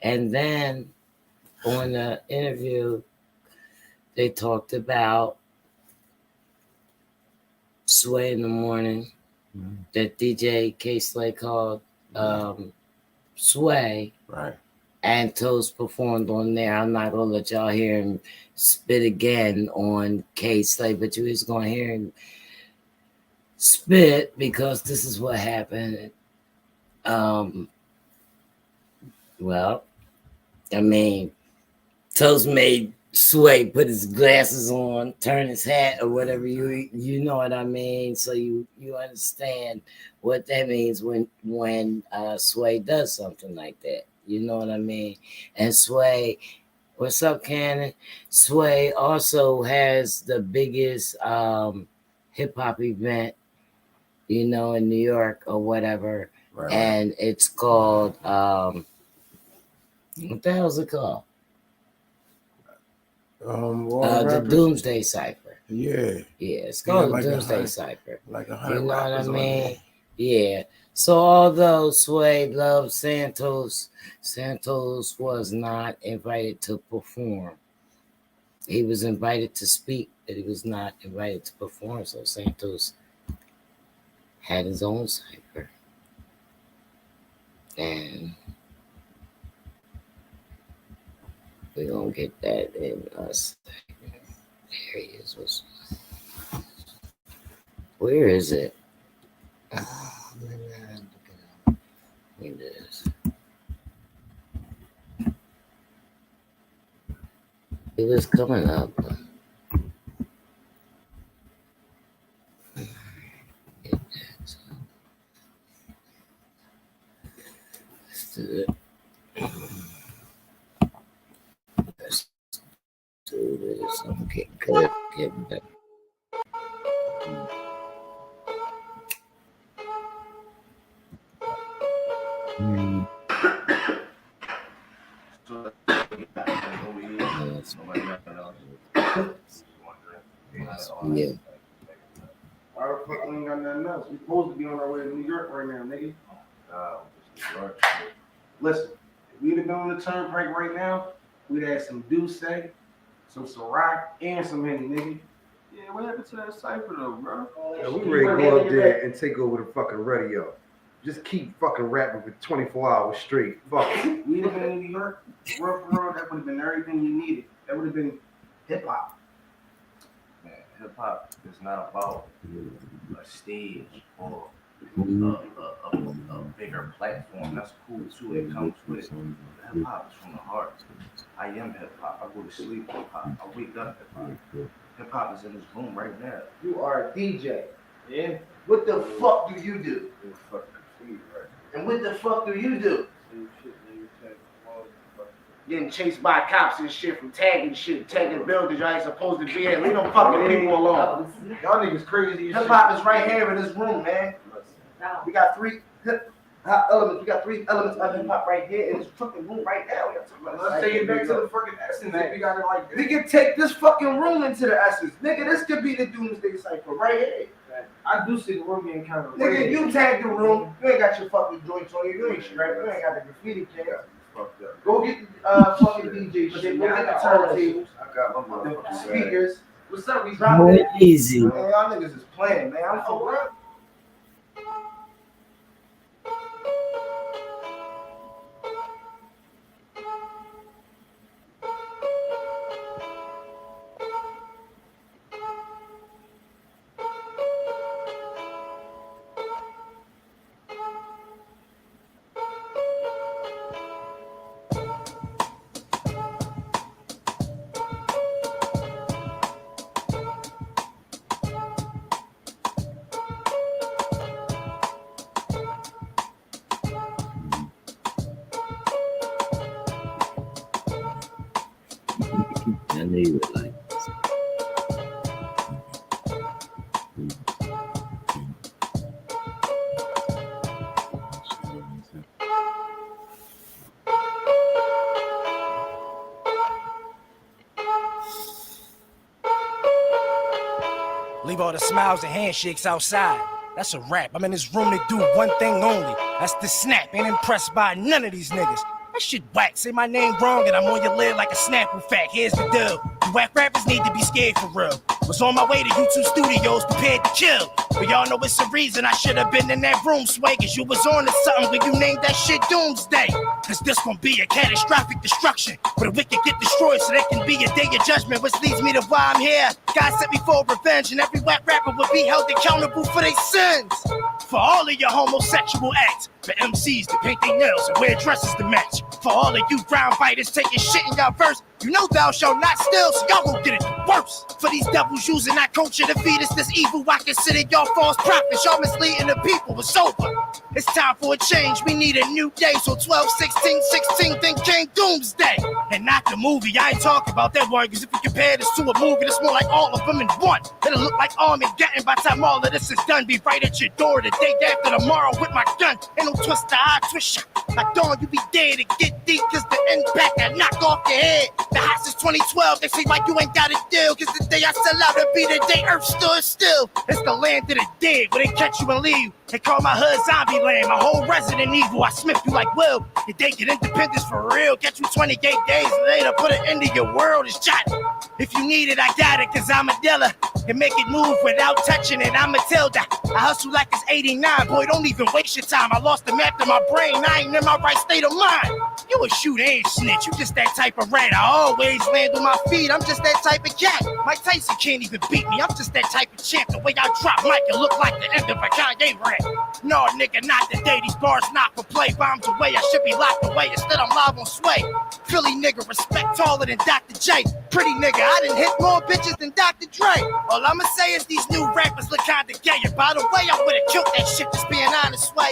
And then on the interview, they talked about Sway in the Morning, that DJ K-Slay called Sway. Right. And Toast performed on there. I'm not going to let y'all hear him spit again on K-Slay, but you is going to hear him spit because this is what happened. Well, I mean, Toast made Sway put his glasses on, turn his hat or whatever, you know what I mean? So you understand what that means when Sway does something like that. You know what I mean? And Sway, what's up, Cannon? Sway also has the biggest hip-hop event, in New York or whatever. Right. And it's called, what the hell is it called? The Doomsday Cypher. Yeah. Yeah, it's called the Doomsday Cypher. Like you know what I mean? Yeah. So although Sway loves Santos was not invited to perform. He was invited to speak, but he was not invited to perform. So Santos had his own cipher. And we're going to get that in a second. There he is. Where is it? Oh, man. Look at this. It was coming up. Let's do it. Let's do this. I'm getting good. Getting better. Yeah. Why the fuck we ain't got nothing else? We supposed to be on our way to New York right now, nigga. Listen, if we'd have been on the turnpike right now, we'd have some Douce, some Ciroc, and some Henny, nigga. Yeah, what happened to that cipher though, bro? Yeah, we ready to go up there and take over the fucking radio. Just keep fucking rapping for 24 hours straight. Fuck it. We'd have been in New York, world for world, that would have been everything you needed. That would have been hip hop. Man, hip hop is not about a stage or a bigger platform. That's cool too. It comes with hip hop is from the heart. I am hip hop. I go to sleep hip hop. I wake up hip hop. Hip hop is in this room right now. You are a DJ. Yeah. What the fuck do you do? And what the fuck do you do? Getting chased by cops and shit from tagging buildings y'all ain't supposed to be in. Leave them fucking people alone. Y'all niggas crazy as shit. Hip hop is right here in this room, man. We got three hip hop elements. We got 3 elements of hip hop right here in this fucking room right now. Let's take it back to the fucking essence. We got it like this. We can take this fucking room into the essence. Nigga, this could be the Doomsday Cypher right here. I do see the room being kind of nigga, you tagged the room. You ain't got your fucking joints on you. You ain't straight. You ain't got the graffiti can. Go get the fucking DJ shit. Go get the turntables. I got my motherfucking speakers. What's up? We dropping it. Easy. Man, y'all niggas is playing, man. I'm for real. I knew you would like this. Leave all the smiles and handshakes outside. That's a wrap. I'm in this room to do one thing only. That's the snap. Ain't impressed by none of these niggas. That shit whack. Say my name wrong and I'm on your lid like a Snapple fact. Here's the deal. You whack rappers need to be scared for real. Was on my way to YouTube studios prepared to kill. But y'all know it's a reason I should have been in that room, sway. Cause you was on to something when you named that shit Doomsday. Cause this gon' be a catastrophic destruction. Where the wicked get destroyed so there can be a day of judgment. Which leads me to why I'm here. God sent me for revenge and every whack rapper would be held accountable for their sins. For all of your homosexual acts. For MCs to paint their nails and wear dresses to match. For all of you ground fighters taking shit in your verse. You know thou shalt not steal, so y'all gon' get it the worst. For these devils using our culture to feed us this evil, I consider y'all false prophets. Y'all misleading the people. It's over. It's time for a change. We need a new day. So 12, 16, 16, then came Doomsday. And not the movie. I ain't talking about that one. Cause if you compare this to a movie, it's more like all of them in one. It'll look like Armageddon by the time all of this is done. Be right at your door the day after tomorrow with my gun. Ain't no twist the eye, twist shot. Like dawn, you be dead to get deep. Cause the impact I knock off your head. The house is 2012. They say like you ain't got a deal. Cause the day I sell out, it'll be the day Earth stood still. It's the land of the dead where they catch you and leave you. They call my hood zombie land. My whole Resident Evil. I smith you like Will. Your day get independence for real. Get you 28 days later. Put an end to your world is shot. If you need it, I got it. Cause I'm a dealer. and make it move without touching it. I'm Matilda. I hustle like it's 89. Boy, don't even waste your time. I lost the map to my brain. I ain't in my right state of mind. You a shoot and snitch. You just that type of rat. I always land on my feet. I'm just that type of cat. Mike Tyson can't even beat me. I'm just that type of champ. The way I drop mic, it look like the end of a Kanye rap. No, nigga, not today. These bars not for play. Bombs away. I should be locked away. Instead, I'm live on Sway. Philly nigga, respect taller than Dr. J. Pretty nigga, I done hit more bitches than Dr. Dre. All I'ma say is these new rappers look kinda gay. And by the way, I would've killed that shit, just being honest, way.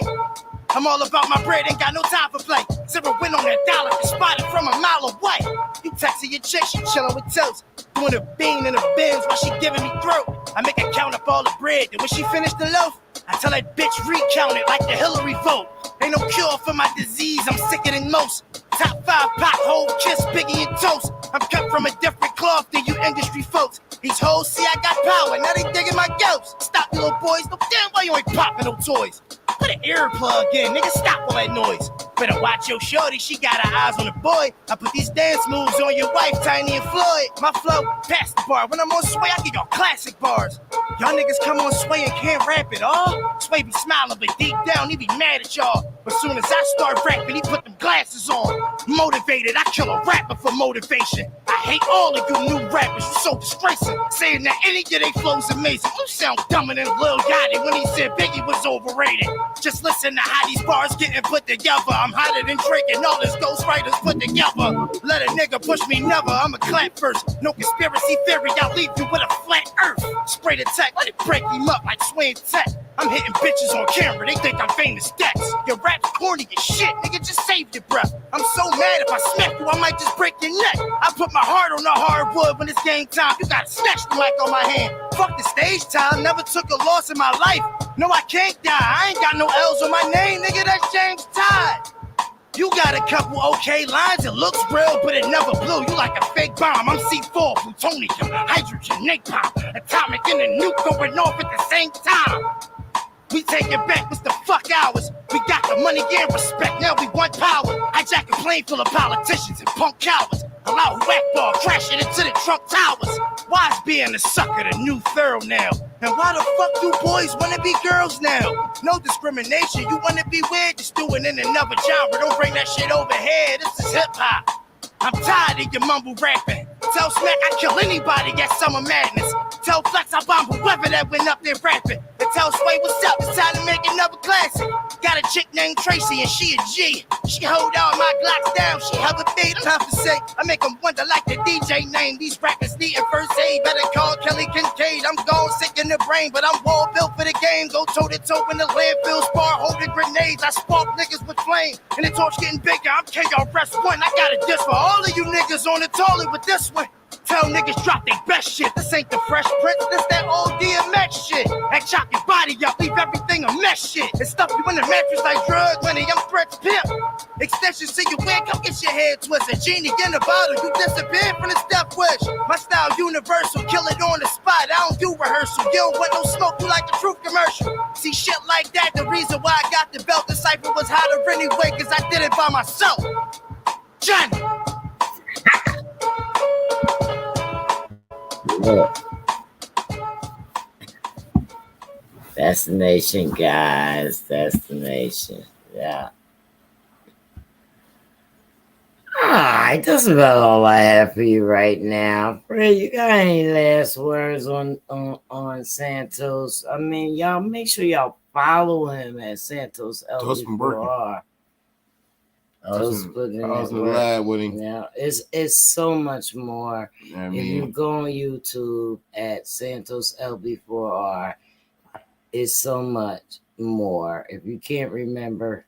I'm all about my bread, ain't got no time for play. Zero win on that dollar, you spotted from a mile away. You texting your chick, she chillin' with toast. Doing a bean in a Benz while she giving me throat. I make her count up all the bread, and when she finished the loaf, I tell that bitch recount it like the Hillary vote. Ain't no cure for my disease, I'm sicker than most. Top 5 pothole, kiss Biggie and Toast. I'm cut from a different cloth than you industry folks. These hoes see I got power, now they digging my ghost. Stop, you little boys, no damn why you ain't popping no toys. Put an earplug in, nigga, stop all that noise. Better watch your shorty, she got her eyes on the boy. I put these dance moves on your wife, Tiny and Floyd. My flow, past the bar. When I'm on Sway, I give y'all classic bars. Y'all niggas come on Sway and can't rap at all. Sway be smiling, but deep down he be mad at y'all. But soon as I start rapping, he put them glasses on. Motivated, I kill a rapper for motivation. I hate all of you new rappers, you so disgracing. Saying that any of they flows amazing. You sound dumber than Lil Yachty when he said Biggie was overrated. Just listen to how these bars getting put together. I'm hotter than Drake and all his ghostwriters put together. Let a nigga push me never, I'ma clap first. No conspiracy theory, I'll leave you with a flat earth. Spray the tech, let it break him up like Swing Tech. I'm hitting bitches on camera, they think I'm famous Dex. Your rap's corny as shit, nigga, just save your breath. I'm so mad if I smack you, I might just break your neck. I put my heart on the hardwood when it's game time. You gotta snatch the mic on my hand. Fuck the stage time, never took a loss in my life. No, I can't die, I ain't got no L's on my name, nigga, that's James Todd. You got a couple okay lines, it looks real, but it never blew. You like a fake bomb. I'm C4, plutonium, hydrogen, napalm, atomic, and a nuke going off at the same time. We taking back what's the fuck ours. We got the money and respect, now we want power. Hijack a plane full of politicians and punk cowards. Allow Whackball crashing into the Trump Towers. Why's being a sucker the new thorough now? And why the fuck do boys wanna be girls now? No discrimination, you wanna be weird, just do it in another genre. Don't bring that shit over here, this is hip hop. I'm tired of your mumble rapping. Tell Smack I kill anybody at Summer Madness. Tell Flex I bomb whoever that went up there rapping. And tell Sway what's up, it's time to make another classic. Got a chick named Tracy and she a G. She hold all my Glocks down, she have a beat, I'm have to say. I make them wonder like the DJ name. These rappers needin' first aid, better call Kelly Kincaid. I'm gone sick in the brain, but I'm wall built for the game. Go toe to toe in the landfill, spar holding grenades. I spark niggas with flame, and the torch getting bigger. I'm KRS One, I got a diss for all of you niggas on the toilet with this one. Tell niggas drop they best shit. This ain't the Fresh Prince, this that old DMX shit. And chop your body up, leave everything a mess shit. And stuff you in the mattress like drug money, I'm Threats pimp. Extensions to your wig, come get your head twisted. Genie in the bottle, you disappeared from the step wish. My style universal, kill it on the spot. I don't do rehearsal, you don't want no smoke, you like the truth commercial. See shit like that, the reason why I got the belt. The cipher was hotter anyway, cause I did it by myself. Johnny. Look. That's the nation, guys. That's the nation. Yeah. Alright, that's about all I have for you right now. Fred, you got any last words on Santos? I mean, y'all make sure y'all follow him at Santos LB4R. I was live with him. Yeah, it's so much more. I mean, if you go on YouTube at Santos LB4R, it's so much more. If you can't remember,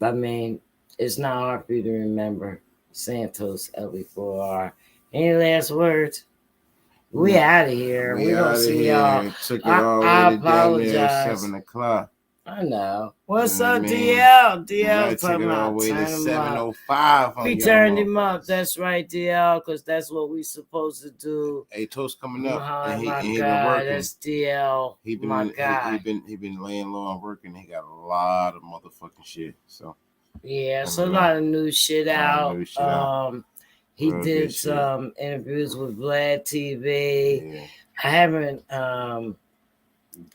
I mean, it's not hard for you to remember Santos LB4R. Any last words? We out of here. We don't see y'all. I apologize. 7 o'clock. I know. What's up, DL? DL talking about turn him 7:05. We turned him up. That's right, DL, because that's what we supposed to do. Hey, Toast coming up. Oh, my God, that's DL. He been laying low and working. He got a lot of motherfucking shit. So yeah, so a lot of new shit out. He Real did good shit. some interviews with Vlad TV. Yeah. I haven't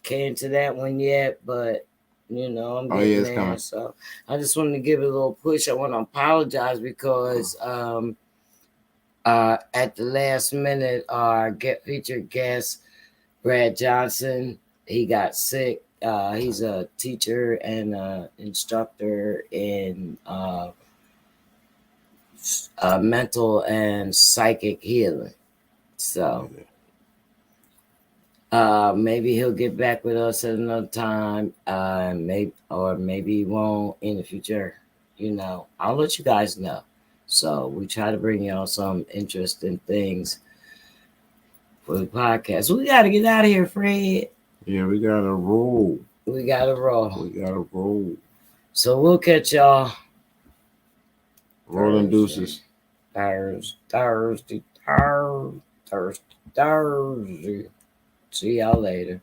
came to that one yet, but you know, I'm Oh, getting yeah, it's there. coming. So I just wanted to give it a little push. I want to apologize because at the last minute, our featured guest, Brad Johnson, he got sick. He's a teacher and instructor in mental and psychic healing. So maybe he'll get back with us at another time. Maybe he won't in the future. You know, I'll let you guys know. So we try to bring y'all some interesting things for the podcast. We got to get out of here, Fred. Yeah, we gotta roll. We got to roll. We gotta roll. So we'll catch y'all. Rolling deuces. Thursday. See y'all later.